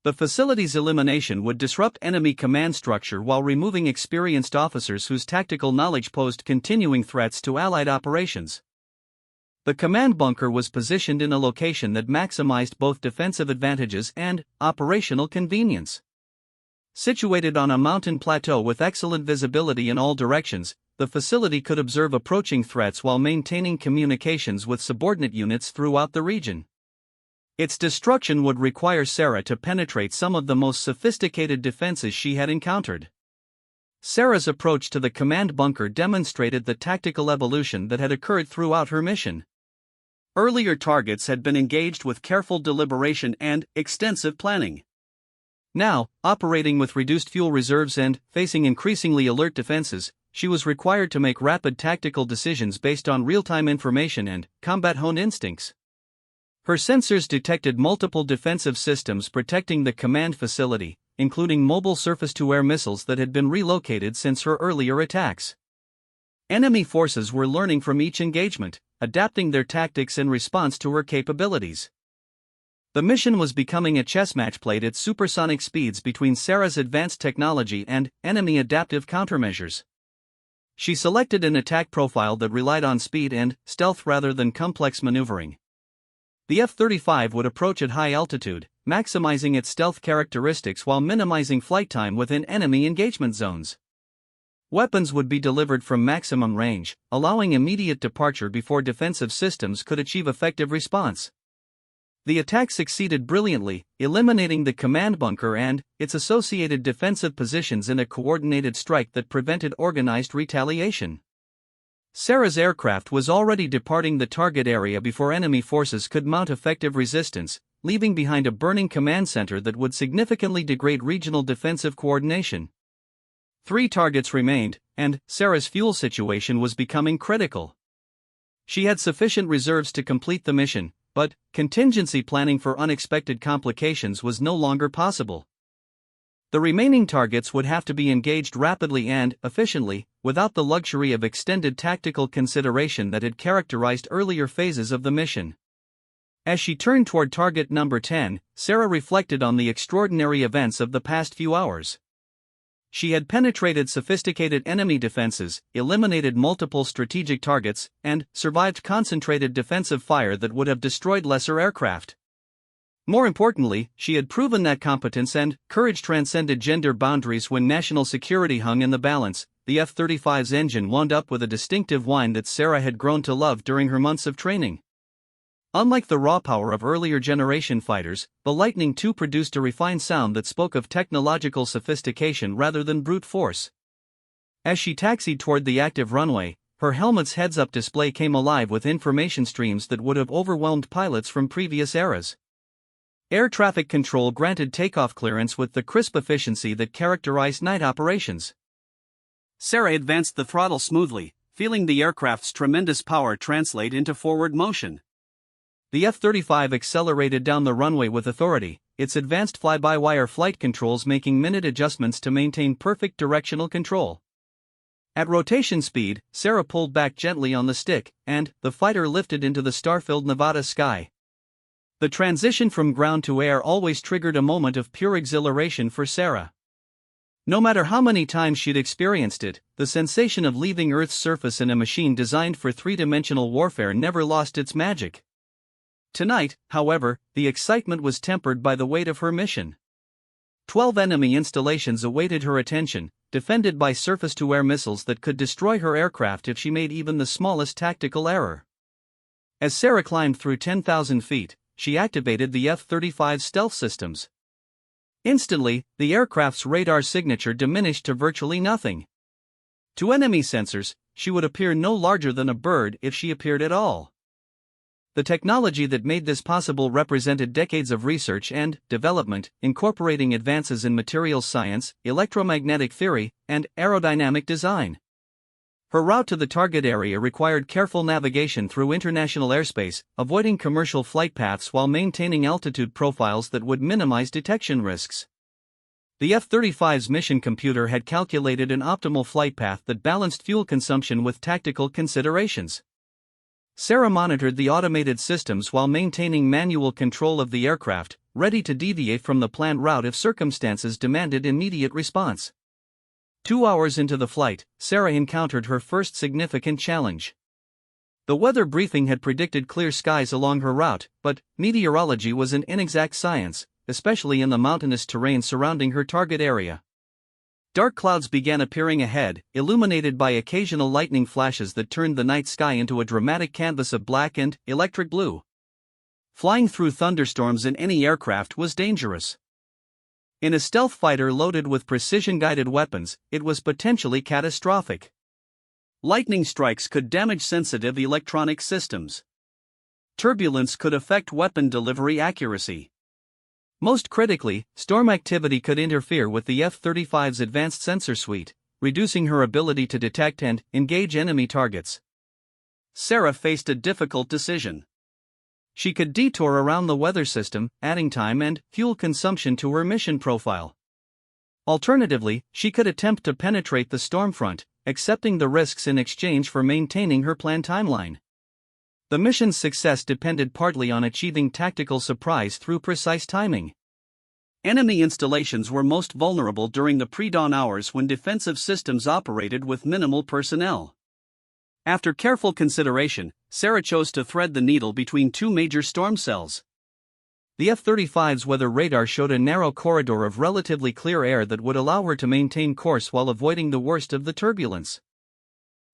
The facility's elimination would disrupt enemy command structure while removing experienced officers whose tactical knowledge posed continuing threats to Allied operations. The command bunker was positioned in a location that maximized both defensive advantages and operational convenience. Situated on a mountain plateau with excellent visibility in all directions, the facility could observe approaching threats while maintaining communications with subordinate units throughout the region. Its destruction would require Sarah to penetrate some of the most sophisticated defenses she had encountered. Sarah's approach to the command bunker demonstrated the tactical evolution that had occurred throughout her mission. Earlier targets had been engaged with careful deliberation and extensive planning. Now, operating with reduced fuel reserves and facing increasingly alert defenses, she was required to make rapid tactical decisions based on real-time information and combat-honed instincts. Her sensors detected multiple defensive systems protecting the command facility, including mobile surface-to-air missiles that had been relocated since her earlier attacks. Enemy forces were learning from each engagement, adapting their tactics in response to her capabilities. The mission was becoming a chess match played at supersonic speeds between Sarah's advanced technology and enemy adaptive countermeasures. She selected an attack profile that relied on speed and stealth rather than complex maneuvering. The F-35 would approach at high altitude, maximizing its stealth characteristics while minimizing flight time within enemy engagement zones. Weapons would be delivered from maximum range, allowing immediate departure before defensive systems could achieve effective response. The attack succeeded brilliantly, eliminating the command bunker and its associated defensive positions in a coordinated strike that prevented organized retaliation. Sarah's aircraft was already departing the target area before enemy forces could mount effective resistance, leaving behind a burning command center that would significantly degrade regional defensive coordination. 3 targets remained, and Sarah's fuel situation was becoming critical. She had sufficient reserves to complete the mission, but contingency planning for unexpected complications was no longer possible. The remaining targets would have to be engaged rapidly and efficiently, without the luxury of extended tactical consideration that had characterized earlier phases of the mission. As she turned toward target number 10, Sarah reflected on the extraordinary events of the past few hours. She had penetrated sophisticated enemy defenses, eliminated multiple strategic targets, and survived concentrated defensive fire that would have destroyed lesser aircraft. More importantly, she had proven that competence and courage transcended gender boundaries when national security hung in the balance. The F-35's engine wound up with a distinctive whine that Sarah had grown to love during her months of training. Unlike the raw power of earlier generation fighters, the Lightning II produced a refined sound that spoke of technological sophistication rather than brute force. As she taxied toward the active runway, her helmet's heads-up display came alive with information streams that would have overwhelmed pilots from previous eras. Air traffic control granted takeoff clearance with the crisp efficiency that characterized night operations. Sarah advanced the throttle smoothly, feeling the aircraft's tremendous power translate into forward motion. The F-35 accelerated down the runway with authority, its advanced fly-by-wire flight controls making minute adjustments to maintain perfect directional control. At rotation speed, Sarah pulled back gently on the stick, and the fighter lifted into the star-filled Nevada sky. The transition from ground to air always triggered a moment of pure exhilaration for Sarah. No matter how many times she'd experienced it, the sensation of leaving Earth's surface in a machine designed for three-dimensional warfare never lost its magic. Tonight, however, the excitement was tempered by the weight of her mission. 12 enemy installations awaited her attention, defended by surface-to-air missiles that could destroy her aircraft if she made even the smallest tactical error. As Sarah climbed through 10,000 feet, she activated the F-35's stealth systems. Instantly, the aircraft's radar signature diminished to virtually nothing. To enemy sensors, she would appear no larger than a bird if she appeared at all. The technology that made this possible represented decades of research and development, incorporating advances in materials science, electromagnetic theory, and aerodynamic design. Her route to the target area required careful navigation through international airspace, avoiding commercial flight paths while maintaining altitude profiles that would minimize detection risks. The F-35's mission computer had calculated an optimal flight path that balanced fuel consumption with tactical considerations. Sarah monitored the automated systems while maintaining manual control of the aircraft, ready to deviate from the planned route if circumstances demanded immediate response. 2 hours into the flight, Sarah encountered her first significant challenge. The weather briefing had predicted clear skies along her route, but meteorology was an inexact science, especially in the mountainous terrain surrounding her target area. Dark clouds began appearing ahead, illuminated by occasional lightning flashes that turned the night sky into a dramatic canvas of black and electric blue. Flying through thunderstorms in any aircraft was dangerous. In a stealth fighter loaded with precision-guided weapons, it was potentially catastrophic. Lightning strikes could damage sensitive electronic systems. Turbulence could affect weapon delivery accuracy. Most critically, storm activity could interfere with the F-35's advanced sensor suite, reducing her ability to detect and engage enemy targets. Sarah faced a difficult decision. She could detour around the weather system, adding time and fuel consumption to her mission profile. Alternatively, she could attempt to penetrate the storm front, accepting the risks in exchange for maintaining her planned timeline. The mission's success depended partly on achieving tactical surprise through precise timing. Enemy installations were most vulnerable during the pre-dawn hours when defensive systems operated with minimal personnel. After careful consideration, Sarah chose to thread the needle between two major storm cells. The F-35's weather radar showed a narrow corridor of relatively clear air that would allow her to maintain course while avoiding the worst of the turbulence.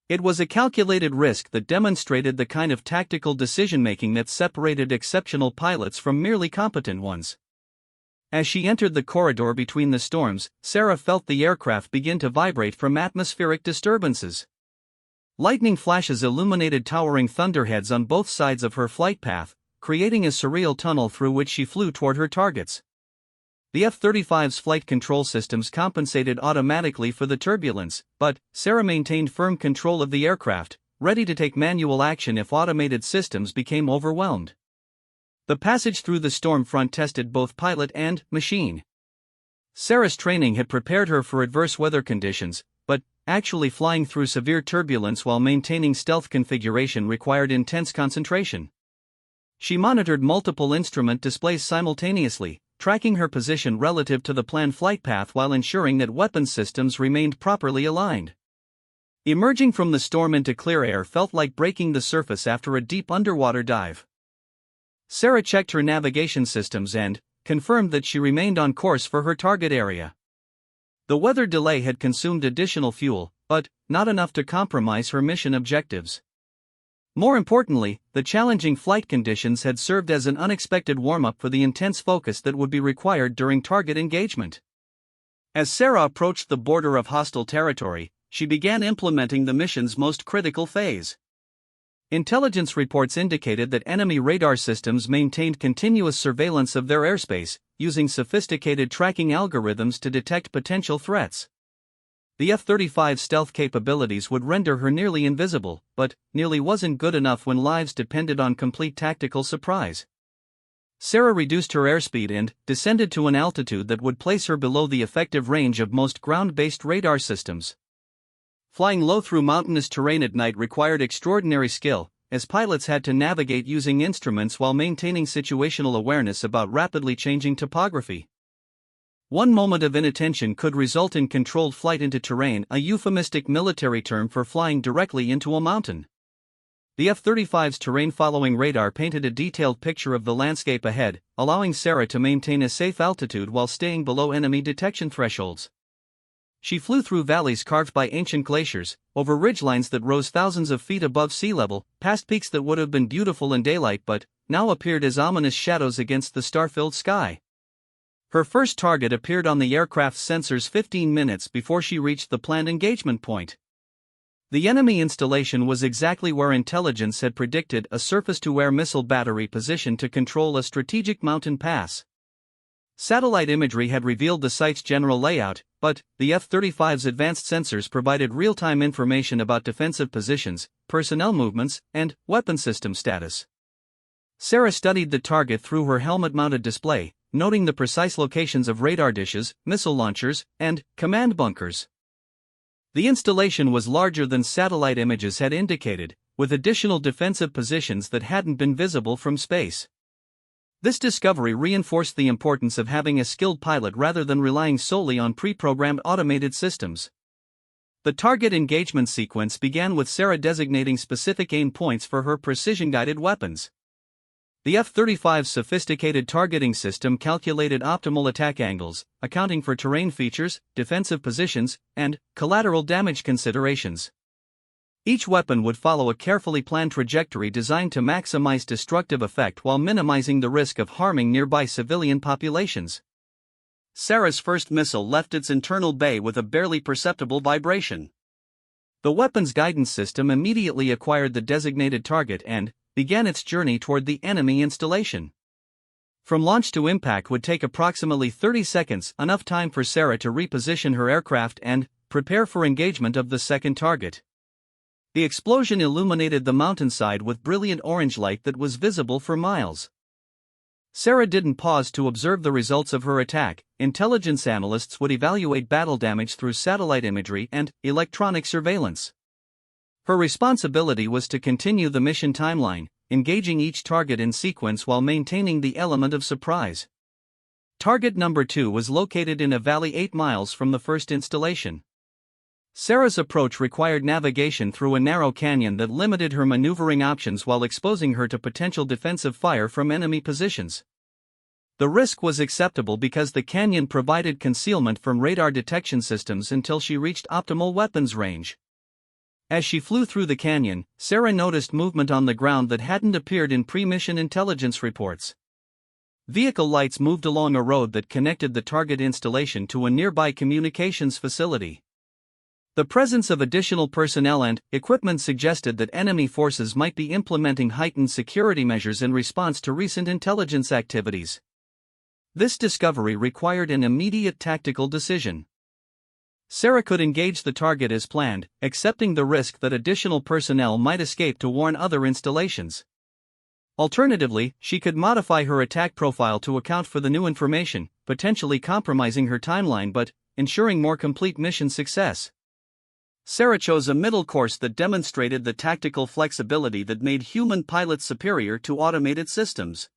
It was a calculated risk that demonstrated the kind of tactical decision-making that separated exceptional pilots from merely competent ones. As she entered the corridor between the storms, Sarah felt the aircraft begin to vibrate from atmospheric disturbances. Lightning flashes illuminated towering thunderheads on both sides of her flight path, creating a surreal tunnel through which she flew toward her targets. The F-35's flight control systems compensated automatically for the turbulence, but Sarah maintained firm control of the aircraft, ready to take manual action if automated systems became overwhelmed. The passage through the storm front tested both pilot and machine. Sarah's training had prepared her for adverse weather conditions, but actually flying through severe turbulence while maintaining stealth configuration required intense concentration. She monitored multiple instrument displays simultaneously, tracking her position relative to the planned flight path while ensuring that weapon systems remained properly aligned. Emerging from the storm into clear air felt like breaking the surface after a deep underwater dive. Sarah checked her navigation systems and confirmed that she remained on course for her target area. The weather delay had consumed additional fuel, but not enough to compromise her mission objectives. More importantly, the challenging flight conditions had served as an unexpected warm-up for the intense focus that would be required during target engagement. As Sarah approached the border of hostile territory, she began implementing the mission's most critical phase. Intelligence reports indicated that enemy radar systems maintained continuous surveillance of their airspace, using sophisticated tracking algorithms to detect potential threats. The F-35's stealth capabilities would render her nearly invisible, but nearly wasn't good enough when lives depended on complete tactical surprise. Sarah reduced her airspeed and descended to an altitude that would place her below the effective range of most ground-based radar systems. Flying low through mountainous terrain at night required extraordinary skill, as pilots had to navigate using instruments while maintaining situational awareness about rapidly changing topography. One moment of inattention could result in controlled flight into terrain, a euphemistic military term for flying directly into a mountain. The F-35's terrain-following radar painted a detailed picture of the landscape ahead, allowing Sarah to maintain a safe altitude while staying below enemy detection thresholds. She flew through valleys carved by ancient glaciers, over ridgelines that rose thousands of feet above sea level, past peaks that would have been beautiful in daylight but now appeared as ominous shadows against the star-filled sky. Her first target appeared on the aircraft's sensors 15 minutes before she reached the planned engagement point. The enemy installation was exactly where intelligence had predicted, a surface-to-air missile battery positioned to control a strategic mountain pass. Satellite imagery had revealed the site's general layout, but the F-35's advanced sensors provided real-time information about defensive positions, personnel movements, and weapon system status. Sarah studied the target through her helmet-mounted display, noting the precise locations of radar dishes, missile launchers, and command bunkers. The installation was larger than satellite images had indicated, with additional defensive positions that hadn't been visible from space. This discovery reinforced the importance of having a skilled pilot rather than relying solely on pre-programmed automated systems. The target engagement sequence began with Sarah designating specific aim points for her precision-guided weapons. The F-35's sophisticated targeting system calculated optimal attack angles, accounting for terrain features, defensive positions, and collateral damage considerations. Each weapon would follow a carefully planned trajectory designed to maximize destructive effect while minimizing the risk of harming nearby civilian populations. Sarah's first missile left its internal bay with a barely perceptible vibration. The weapon's guidance system immediately acquired the designated target and began its journey toward the enemy installation. From launch to impact would take approximately 30 seconds, enough time for Sarah to reposition her aircraft and prepare for engagement of the second target. The explosion illuminated the mountainside with brilliant orange light that was visible for miles. Sarah didn't pause to observe the results of her attack. Intelligence analysts would evaluate battle damage through satellite imagery and electronic surveillance. Her responsibility was to continue the mission timeline, engaging each target in sequence while maintaining the element of surprise. Target number 2 was located in a valley 8 miles from the first installation. Sarah's approach required navigation through a narrow canyon that limited her maneuvering options while exposing her to potential defensive fire from enemy positions. The risk was acceptable because the canyon provided concealment from radar detection systems until she reached optimal weapons range. As she flew through the canyon, Sarah noticed movement on the ground that hadn't appeared in pre-mission intelligence reports. Vehicle lights moved along a road that connected the target installation to a nearby communications facility. The presence of additional personnel and equipment suggested that enemy forces might be implementing heightened security measures in response to recent intelligence activities. This discovery required an immediate tactical decision. Sarah could engage the target as planned, accepting the risk that additional personnel might escape to warn other installations. Alternatively, she could modify her attack profile to account for the new information, potentially compromising her timeline but ensuring more complete mission success. Sarah chose a middle course that demonstrated the tactical flexibility that made human pilots superior to automated systems.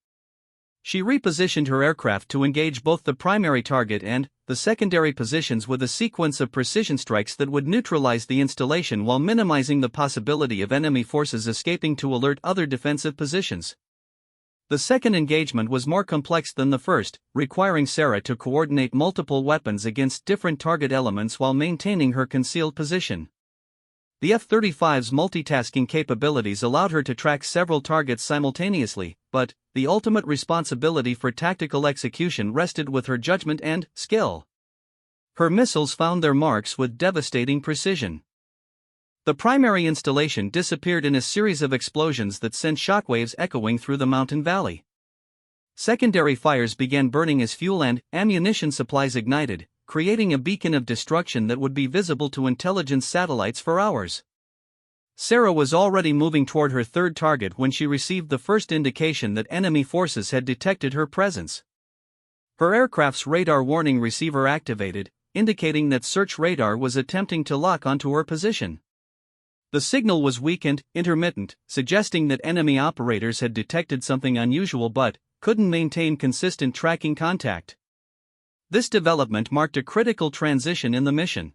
She repositioned her aircraft to engage both the primary target and the secondary positions with a sequence of precision strikes that would neutralize the installation while minimizing the possibility of enemy forces escaping to alert other defensive positions. The second engagement was more complex than the first, requiring Sarah to coordinate multiple weapons against different target elements while maintaining her concealed position. The F-35's multitasking capabilities allowed her to track several targets simultaneously, but the ultimate responsibility for tactical execution rested with her judgment and skill. Her missiles found their marks with devastating precision. The primary installation disappeared in a series of explosions that sent shockwaves echoing through the mountain valley. Secondary fires began burning as fuel and ammunition supplies ignited, creating a beacon of destruction that would be visible to intelligence satellites for hours. Sarah was already moving toward her third target when she received the first indication that enemy forces had detected her presence. Her aircraft's radar warning receiver activated, indicating that search radar was attempting to lock onto her position. The signal was weak and intermittent, suggesting that enemy operators had detected something unusual but couldn't maintain consistent tracking contact. This development marked a critical transition in the mission.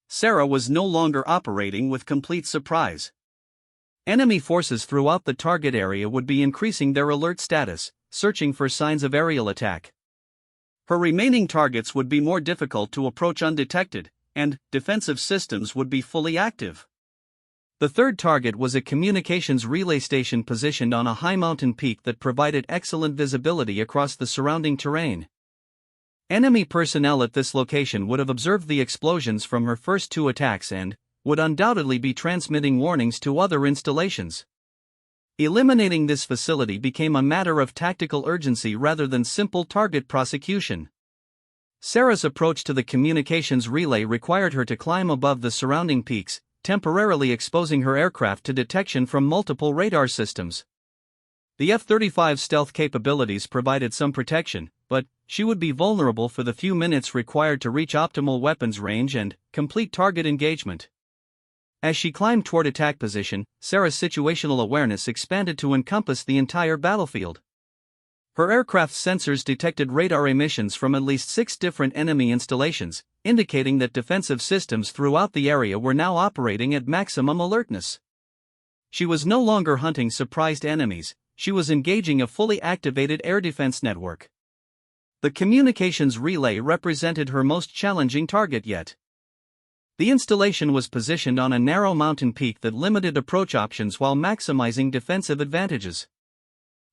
Sarah was no longer operating with complete surprise. Enemy forces throughout the target area would be increasing their alert status, searching for signs of aerial attack. Her remaining targets would be more difficult to approach undetected, and defensive systems would be fully active. The third target was a communications relay station positioned on a high mountain peak that provided excellent visibility across the surrounding terrain. Enemy personnel at this location would have observed the explosions from her first two attacks and would undoubtedly be transmitting warnings to other installations. Eliminating this facility became a matter of tactical urgency rather than simple target prosecution. Sarah's approach to the communications relay required her to climb above the surrounding peaks, temporarily exposing her aircraft to detection from multiple radar systems. The F-35's stealth capabilities provided some protection, but she would be vulnerable for the few minutes required to reach optimal weapons range and complete target engagement. As she climbed toward attack position, Sarah's situational awareness expanded to encompass the entire battlefield. Her aircraft's sensors detected radar emissions from at least 6 different enemy installations, indicating that defensive systems throughout the area were now operating at maximum alertness. She was no longer hunting surprised enemies, she was engaging a fully activated air defense network. The communications relay represented her most challenging target yet. The installation was positioned on a narrow mountain peak that limited approach options while maximizing defensive advantages.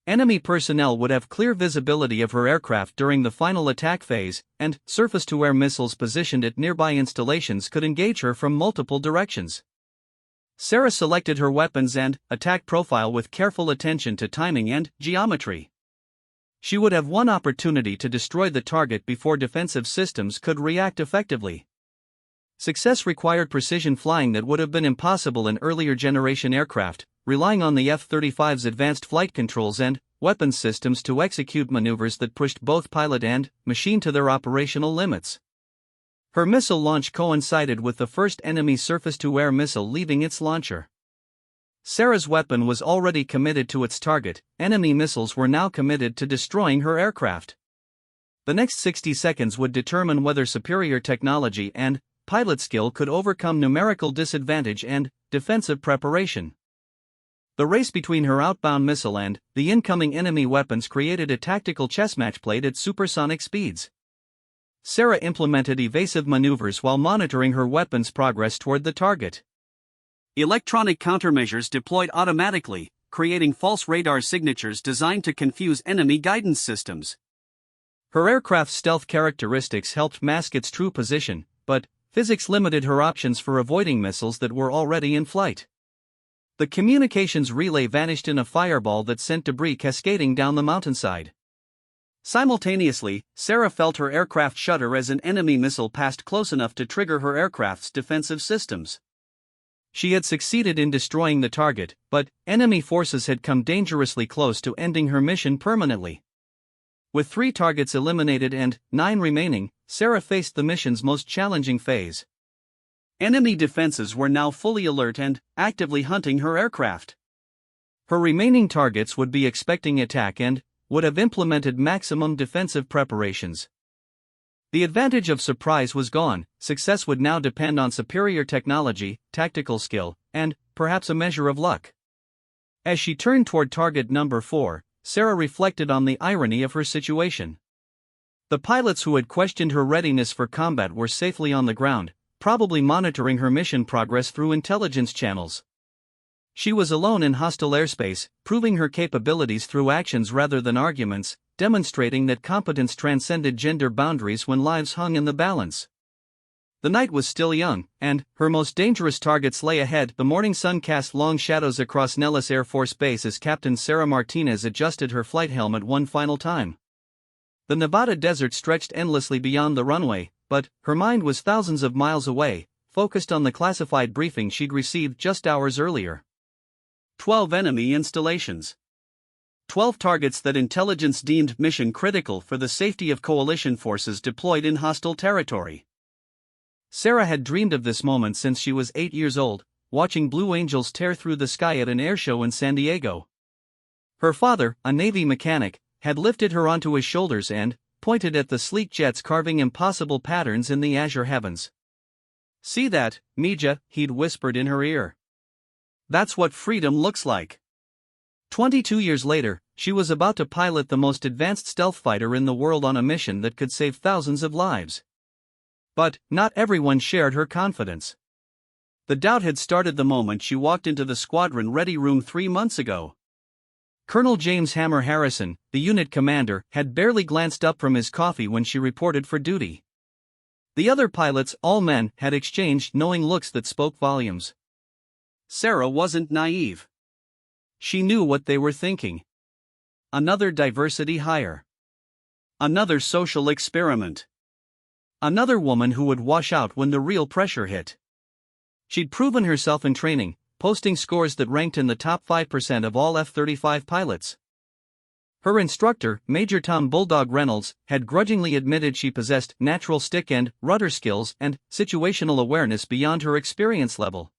Enemy personnel would have clear visibility of her aircraft during the final attack phase, and surface-to-air missiles positioned at nearby installations could engage her from multiple directions. Sarah selected her weapons and attack profile with careful attention to timing and geometry. She would have one opportunity to destroy the target before defensive systems could react effectively. Success required precision flying that would have been impossible in earlier generation aircraft, relying on the F-35's advanced flight controls and weapons systems to execute maneuvers that pushed both pilot and machine to their operational limits. Her missile launch coincided with the first enemy surface-to-air missile leaving its launcher. Sarah's weapon was already committed to its target, enemy missiles were now committed to destroying her aircraft. The next 60 seconds would determine whether superior technology and pilot skill could overcome numerical disadvantage and defensive preparation. The race between her outbound missile and the incoming enemy weapons created a tactical chess match played at supersonic speeds. Sarah implemented evasive maneuvers while monitoring her weapon's progress toward the target. Electronic countermeasures deployed automatically, creating false radar signatures designed to confuse enemy guidance systems. Her aircraft's stealth characteristics helped mask its true position, but physics limited her options for avoiding missiles that were already in flight. The communications relay vanished in a fireball that sent debris cascading down the mountainside. Simultaneously, Sarah felt her aircraft shudder as an enemy missile passed close enough to trigger her aircraft's defensive systems. She had succeeded in destroying the target, but enemy forces had come dangerously close to ending her mission permanently. With 3 targets eliminated and 9 remaining, Sarah faced the mission's most challenging phase. Enemy defenses were now fully alert and actively hunting her aircraft. Her remaining targets would be expecting attack and would have implemented maximum defensive preparations. The advantage of surprise was gone, success would now depend on superior technology, tactical skill, and perhaps a measure of luck. As she turned toward target number 4, Sarah reflected on the irony of her situation. The pilots who had questioned her readiness for combat were safely on the ground, probably monitoring her mission progress through intelligence channels. She was alone in hostile airspace, proving her capabilities through actions rather than arguments, demonstrating that competence transcended gender boundaries when lives hung in the balance. The night was still young, and her most dangerous targets lay ahead. The morning sun cast long shadows across Nellis Air Force Base as Captain Sarah Martinez adjusted her flight helmet one final time. The Nevada desert stretched endlessly beyond the runway, but her mind was thousands of miles away, focused on the classified briefing she'd received just hours earlier. 12 enemy installations. 12 targets that intelligence deemed mission critical for the safety of coalition forces deployed in hostile territory. Sarah had dreamed of this moment since she was 8 years old, watching Blue Angels tear through the sky at an airshow in San Diego. Her father, a Navy mechanic, had lifted her onto his shoulders and pointed at the sleek jets carving impossible patterns in the azure heavens. "See that, Mija," he'd whispered in her ear. "That's what freedom looks like." 22 years later, she was about to pilot the most advanced stealth fighter in the world on a mission that could save thousands of lives. But not everyone shared her confidence. The doubt had started the moment she walked into the squadron ready room 3 months ago. Colonel James Hammer Harrison, the unit commander, had barely glanced up from his coffee when she reported for duty. The other pilots, all men, had exchanged knowing looks that spoke volumes. Sarah wasn't naive. She knew what they were thinking. Another diversity hire. Another social experiment. Another woman who would wash out when the real pressure hit. She'd proven herself in training, posting scores that ranked in the top 5% of all F-35 pilots. Her instructor, Major Tom Bulldog Reynolds, had grudgingly admitted she possessed natural stick and rudder skills and situational awareness beyond her experience level.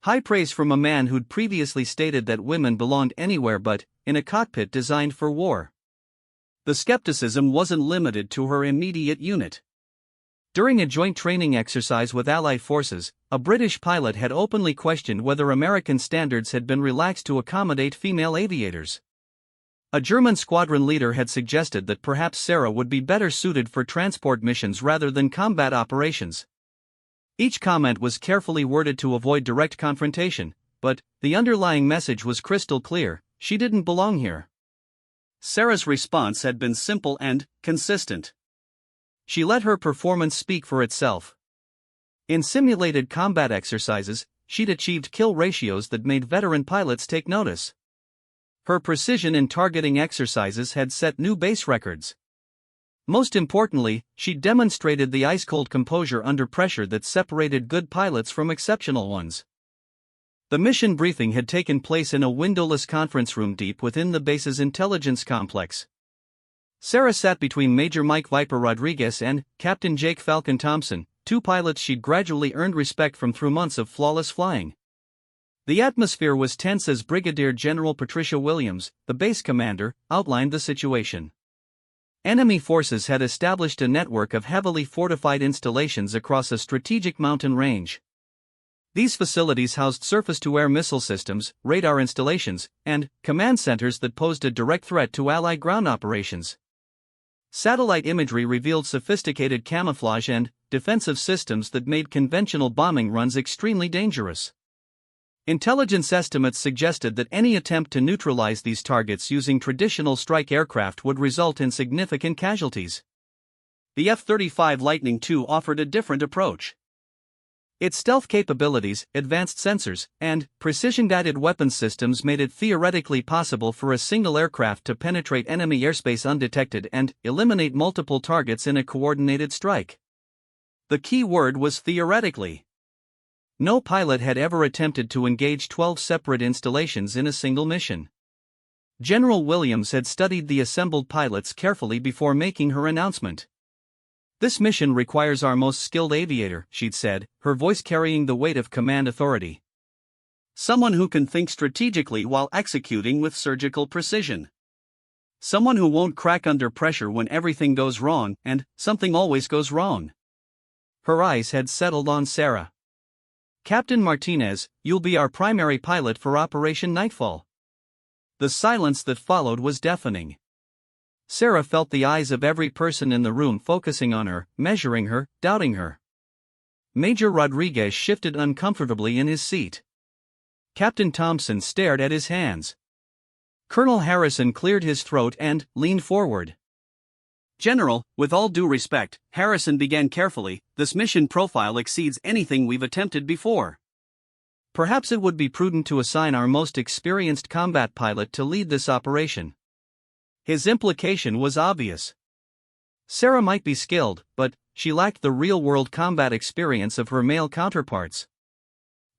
High praise from a man who'd previously stated that women belonged anywhere but in a cockpit designed for war. The skepticism wasn't limited to her immediate unit. During a joint training exercise with Allied forces, a British pilot had openly questioned whether American standards had been relaxed to accommodate female aviators. A German squadron leader had suggested that perhaps Sarah would be better suited for transport missions rather than combat operations. Each comment was carefully worded to avoid direct confrontation, but the underlying message was crystal clear: she didn't belong here. Sarah's response had been simple and consistent. She let her performance speak for itself. In simulated combat exercises, she'd achieved kill ratios that made veteran pilots take notice. Her precision in targeting exercises had set new base records. Most importantly, she demonstrated the ice-cold composure under pressure that separated good pilots from exceptional ones. The mission briefing had taken place in a windowless conference room deep within the base's intelligence complex. Sarah sat between Major Mike Viper Rodriguez and Captain Jake Falcon Thompson, two pilots she'd gradually earned respect from through months of flawless flying. The atmosphere was tense as Brigadier General Patricia Williams, the base commander, outlined the situation. Enemy forces had established a network of heavily fortified installations across a strategic mountain range. These facilities housed surface-to-air missile systems, radar installations, and command centers that posed a direct threat to Allied ground operations. Satellite imagery revealed sophisticated camouflage and defensive systems that made conventional bombing runs extremely dangerous. Intelligence estimates suggested that any attempt to neutralize these targets using traditional strike aircraft would result in significant casualties. The F-35 Lightning II offered a different approach. Its stealth capabilities, advanced sensors, and precision-guided weapons systems made it theoretically possible for a single aircraft to penetrate enemy airspace undetected and eliminate multiple targets in a coordinated strike. The key word was theoretically. No pilot had ever attempted to engage 12 separate installations in a single mission. General Williams had studied the assembled pilots carefully before making her announcement. "This mission requires our most skilled aviator," she'd said, her voice carrying the weight of command authority. "Someone who can think strategically while executing with surgical precision. Someone who won't crack under pressure when everything goes wrong, and something always goes wrong." Her eyes had settled on Sarah. "Captain Martinez, you'll be our primary pilot for Operation Nightfall." The silence that followed was deafening. Sarah felt the eyes of every person in the room focusing on her, measuring her, doubting her. Major Rodriguez shifted uncomfortably in his seat. Captain Thompson stared at his hands. Colonel Harrison cleared his throat and leaned forward. "General, with all due respect," Harrison began carefully, "this mission profile exceeds anything we've attempted before. Perhaps it would be prudent to assign our most experienced combat pilot to lead this operation." His implication was obvious. Sarah might be skilled, but she lacked the real-world combat experience of her male counterparts.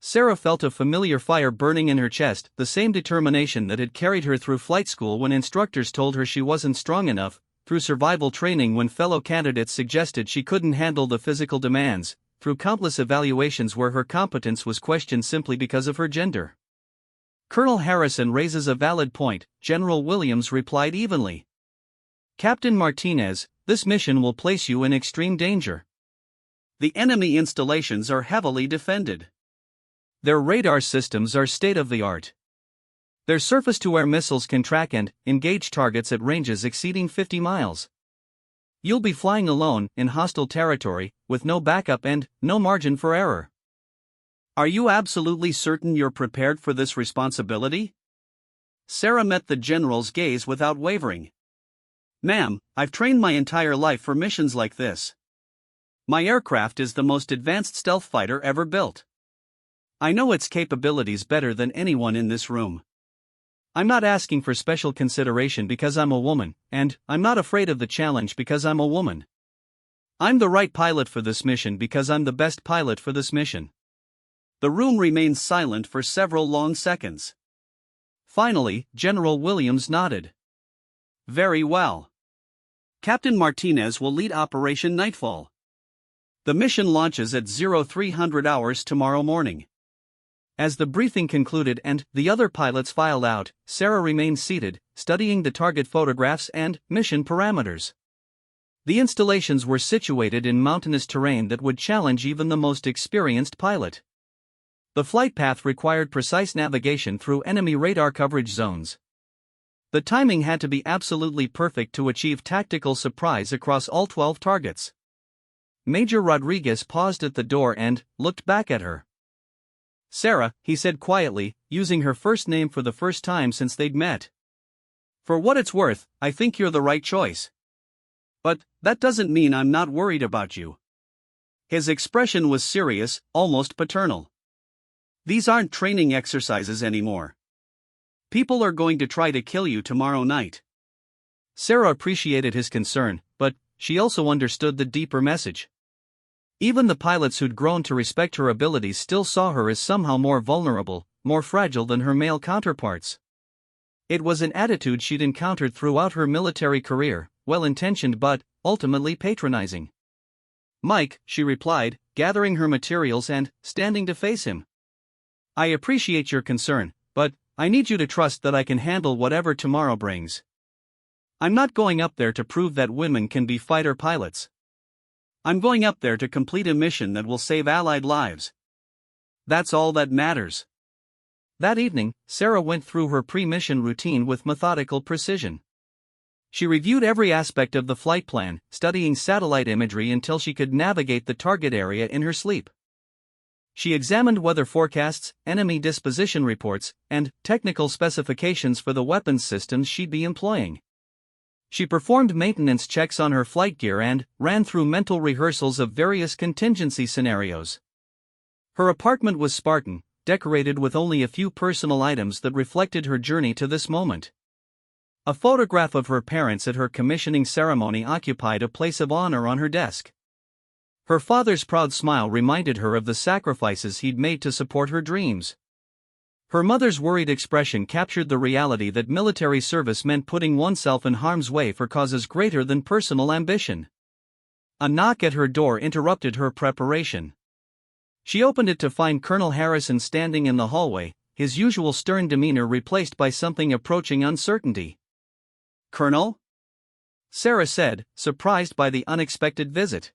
Sarah felt a familiar fire burning in her chest, the same determination that had carried her through flight school when instructors told her she wasn't strong enough, through survival training when fellow candidates suggested she couldn't handle the physical demands, through countless evaluations where her competence was questioned simply because of her gender. Colonel Harrison raises a valid point, General Williams replied evenly. Captain Martinez, this mission will place you in extreme danger. The enemy installations are heavily defended. Their radar systems are state-of-the-art. Their surface-to-air missiles can track and engage targets at ranges exceeding 50 miles. You'll be flying alone, in hostile territory, with no backup and no margin for error. Are you absolutely certain you're prepared for this responsibility? Sarah met the general's gaze without wavering. Ma'am, I've trained my entire life for missions like this. My aircraft is the most advanced stealth fighter ever built. I know its capabilities better than anyone in this room. I'm not asking for special consideration because I'm a woman, and I'm not afraid of the challenge because I'm a woman. I'm the right pilot for this mission because I'm the best pilot for this mission. The room remained silent for several long seconds. Finally, General Williams nodded. Very well. Captain Martinez will lead Operation Nightfall. The mission launches at 0300 hours tomorrow morning. As the briefing concluded and the other pilots filed out, Sarah remained seated, studying the target photographs and mission parameters. The installations were situated in mountainous terrain that would challenge even the most experienced pilot. The flight path required precise navigation through enemy radar coverage zones. The timing had to be absolutely perfect to achieve tactical surprise across all 12 targets. Major Rodriguez paused at the door and looked back at her. Sarah, he said quietly, using her first name for the first time since they'd met. For what it's worth, I think you're the right choice. But that doesn't mean I'm not worried about you. His expression was serious, almost paternal. These aren't training exercises anymore. People are going to try to kill you tomorrow night. Sarah appreciated his concern, but she also understood the deeper message. Even the pilots who'd grown to respect her abilities still saw her as somehow more vulnerable, more fragile than her male counterparts. It was an attitude she'd encountered throughout her military career, well-intentioned but, ultimately patronizing. Mike, she replied, gathering her materials and standing to face him. I appreciate your concern, but I need you to trust that I can handle whatever tomorrow brings. I'm not going up there to prove that women can be fighter pilots. I'm going up there to complete a mission that will save Allied lives. That's all that matters. That evening, Sarah went through her pre-mission routine with methodical precision. She reviewed every aspect of the flight plan, studying satellite imagery until she could navigate the target area in her sleep. She examined weather forecasts, enemy disposition reports, and technical specifications for the weapons systems she'd be employing. She performed maintenance checks on her flight gear and ran through mental rehearsals of various contingency scenarios. Her apartment was Spartan, decorated with only a few personal items that reflected her journey to this moment. A photograph of her parents at her commissioning ceremony occupied a place of honor on her desk. Her father's proud smile reminded her of the sacrifices he'd made to support her dreams. Her mother's worried expression captured the reality that military service meant putting oneself in harm's way for causes greater than personal ambition. A knock at her door interrupted her preparation. She opened it to find Colonel Harrison standing in the hallway, his usual stern demeanor replaced by something approaching uncertainty. "Colonel?" Sarah said, surprised by the unexpected visit.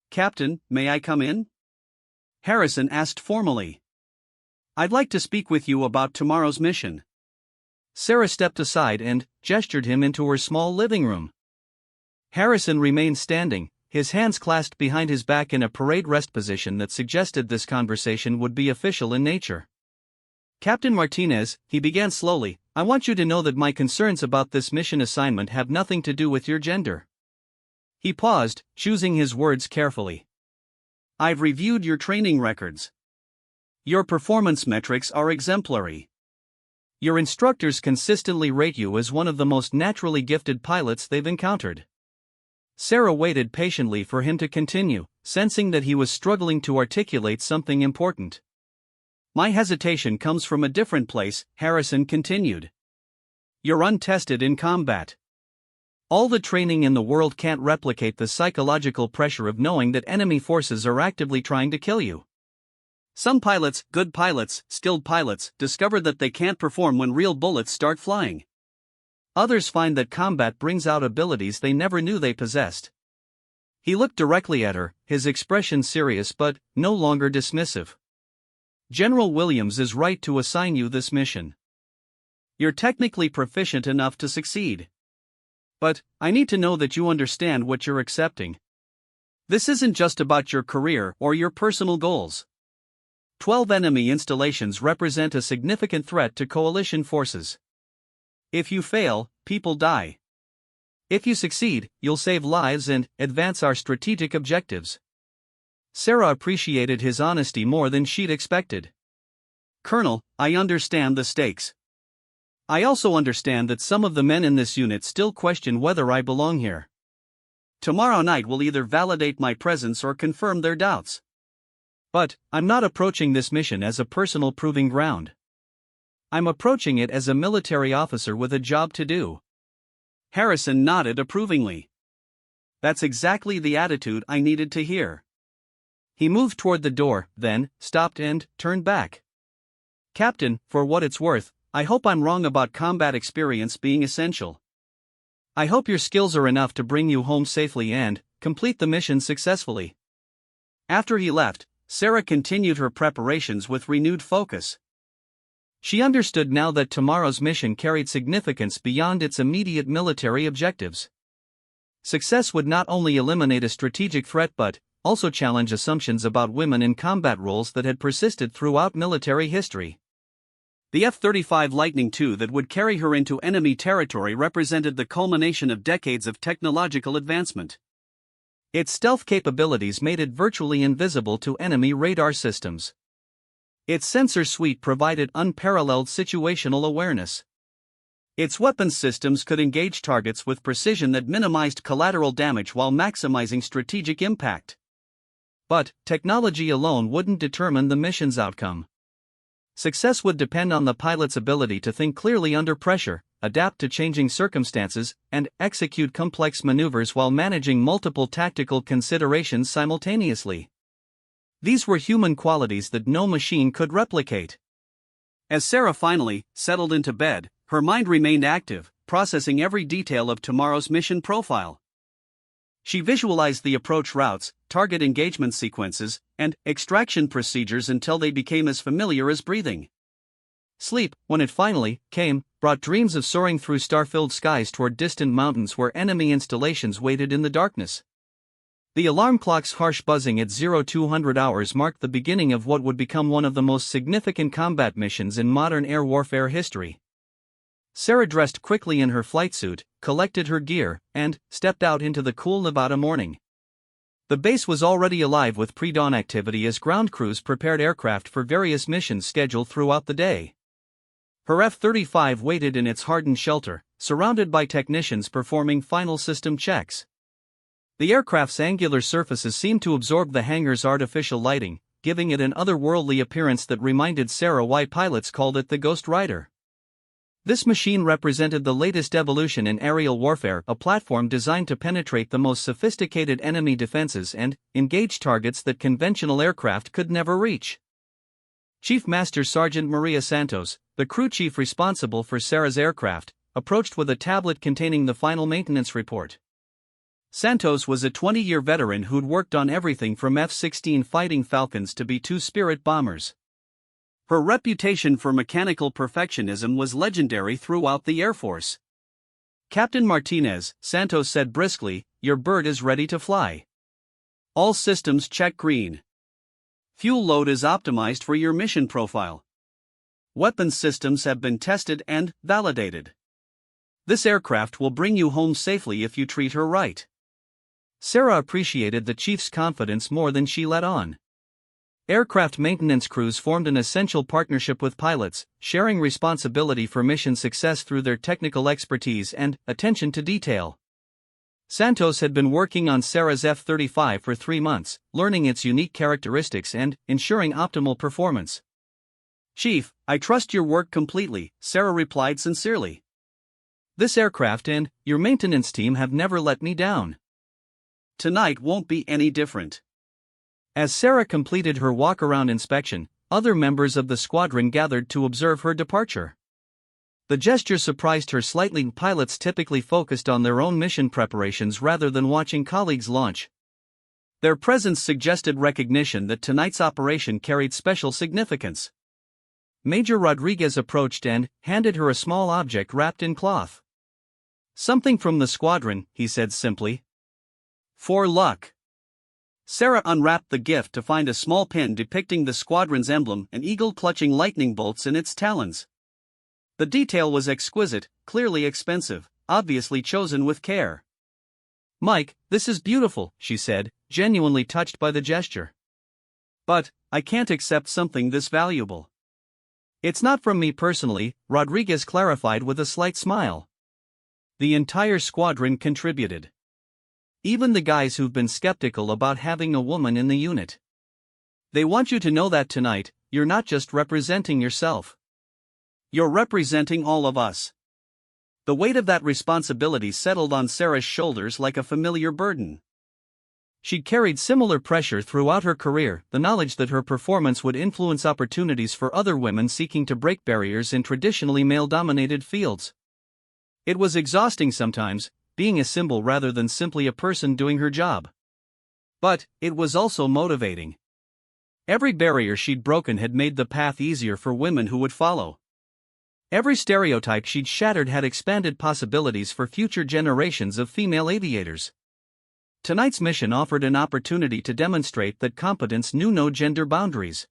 "Captain, may I come in?" Harrison asked formally. "I'd like to speak with you about tomorrow's mission." Sarah stepped aside and gestured him into her small living room. Harrison remained standing, his hands clasped behind his back in a parade rest position that suggested this conversation would be official in nature. "Captain Martinez," he began slowly, "I want you to know that my concerns about this mission assignment have nothing to do with your gender." He paused, choosing his words carefully. "I've reviewed your training records. Your performance metrics are exemplary. Your instructors consistently rate you as one of the most naturally gifted pilots they've encountered. Sarah waited patiently for him to continue, sensing that he was struggling to articulate something important. My hesitation comes from a different place, Harrison continued. You're untested in combat. All the training in the world can't replicate the psychological pressure of knowing that enemy forces are actively trying to kill you. Some pilots, good pilots, skilled pilots, discover that they can't perform when real bullets start flying. Others find that combat brings out abilities they never knew they possessed. He looked directly at her, his expression serious but no longer dismissive. General Williams is right to assign you this mission. You're technically proficient enough to succeed. But I need to know that you understand what you're accepting. This isn't just about your career or your personal goals. 12 enemy installations represent a significant threat to coalition forces. If you fail, people die. If you succeed, you'll save lives and advance our strategic objectives. Sarah appreciated his honesty more than she'd expected. Colonel, I understand the stakes. I also understand that some of the men in this unit still question whether I belong here. Tomorrow night will either validate my presence or confirm their doubts. But I'm not approaching this mission as a personal proving ground. I'm approaching it as a military officer with a job to do. Harrison nodded approvingly. That's exactly the attitude I needed to hear. He moved toward the door, then stopped and turned back. Captain, for what it's worth, I hope I'm wrong about combat experience being essential. I hope your skills are enough to bring you home safely and complete the mission successfully. After he left, Sarah continued her preparations with renewed focus. She understood now that tomorrow's mission carried significance beyond its immediate military objectives. Success would not only eliminate a strategic threat but also challenge assumptions about women in combat roles that had persisted throughout military history. The F-35 Lightning II that would carry her into enemy territory represented the culmination of decades of technological advancement. Its stealth capabilities made it virtually invisible to enemy radar systems. Its sensor suite provided unparalleled situational awareness. Its weapons systems could engage targets with precision that minimized collateral damage while maximizing strategic impact. But technology alone wouldn't determine the mission's outcome. Success would depend on the pilot's ability to think clearly under pressure, adapt to changing circumstances, and execute complex maneuvers while managing multiple tactical considerations simultaneously. These were human qualities that no machine could replicate. As Sarah finally settled into bed, her mind remained active, processing every detail of tomorrow's mission profile. She visualized the approach routes, target engagement sequences, and extraction procedures until they became as familiar as breathing. Sleep, when it finally came, brought dreams of soaring through star-filled skies toward distant mountains where enemy installations waited in the darkness. The alarm clock's harsh buzzing at 0200 hours marked the beginning of what would become one of the most significant combat missions in modern air warfare history. Sarah dressed quickly in her flight suit, collected her gear, and stepped out into the cool Nevada morning. The base was already alive with pre-dawn activity as ground crews prepared aircraft for various missions scheduled throughout the day. Her F-35 waited in its hardened shelter, surrounded by technicians performing final system checks. The aircraft's angular surfaces seemed to absorb the hangar's artificial lighting, giving it an otherworldly appearance that reminded Sarah why pilots called it the Ghost Rider. This machine represented the latest evolution in aerial warfare, a platform designed to penetrate the most sophisticated enemy defenses and engage targets that conventional aircraft could never reach. Chief Master Sergeant Maria Santos, the crew chief responsible for Sarah's aircraft, approached with a tablet containing the final maintenance report. Santos was a 20-year veteran who'd worked on everything from F-16 Fighting Falcons to B-2 Spirit bombers. Her reputation for mechanical perfectionism was legendary throughout the Air Force. Captain Martinez, Santos said briskly, your bird is ready to fly. All systems check green. Fuel load is optimized for your mission profile. Weapons systems have been tested and validated. This aircraft will bring you home safely if you treat her right. Sarah appreciated the chief's confidence more than she let on. Aircraft maintenance crews formed an essential partnership with pilots, sharing responsibility for mission success through their technical expertise and attention to detail. Santos had been working on Sarah's F-35 for 3 months, learning its unique characteristics and ensuring optimal performance. "Chief, I trust your work completely," Sarah replied sincerely. "This aircraft and your maintenance team have never let me down. Tonight won't be any different." As Sarah completed her walk-around inspection, other members of the squadron gathered to observe her departure. The gesture surprised her slightly. Pilots typically focused on their own mission preparations rather than watching colleagues launch. Their presence suggested recognition that tonight's operation carried special significance. Major Rodriguez approached and handed her a small object wrapped in cloth. "Something from the squadron," he said simply. "For luck." Sarah unwrapped the gift to find a small pin depicting the squadron's emblem, an eagle clutching lightning bolts in its talons. The detail was exquisite, clearly expensive, obviously chosen with care. "Mike, this is beautiful," she said, genuinely touched by the gesture. "But I can't accept something this valuable." "It's not from me personally," Rodriguez clarified with a slight smile. "The entire squadron contributed. Even the guys who've been skeptical about having a woman in the unit. They want you to know that tonight, you're not just representing yourself. You're representing all of us." The weight of that responsibility settled on Sarah's shoulders like a familiar burden. She'd carried similar pressure throughout her career, the knowledge that her performance would influence opportunities for other women seeking to break barriers in traditionally male-dominated fields. It was exhausting sometimes, being a symbol rather than simply a person doing her job. But it was also motivating. Every barrier she'd broken had made the path easier for women who would follow. Every stereotype she'd shattered had expanded possibilities for future generations of female aviators. Tonight's mission offered an opportunity to demonstrate that competence knew no gender boundaries.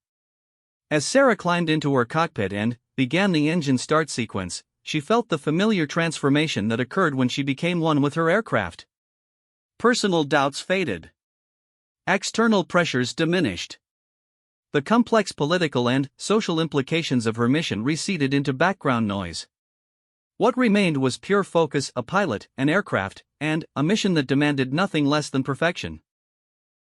As Sarah climbed into her cockpit and began the engine start sequence, she felt the familiar transformation that occurred when she became one with her aircraft. Personal doubts faded. External pressures diminished. The complex political and social implications of her mission receded into background noise. What remained was pure focus, a pilot, an aircraft, and a mission that demanded nothing less than perfection.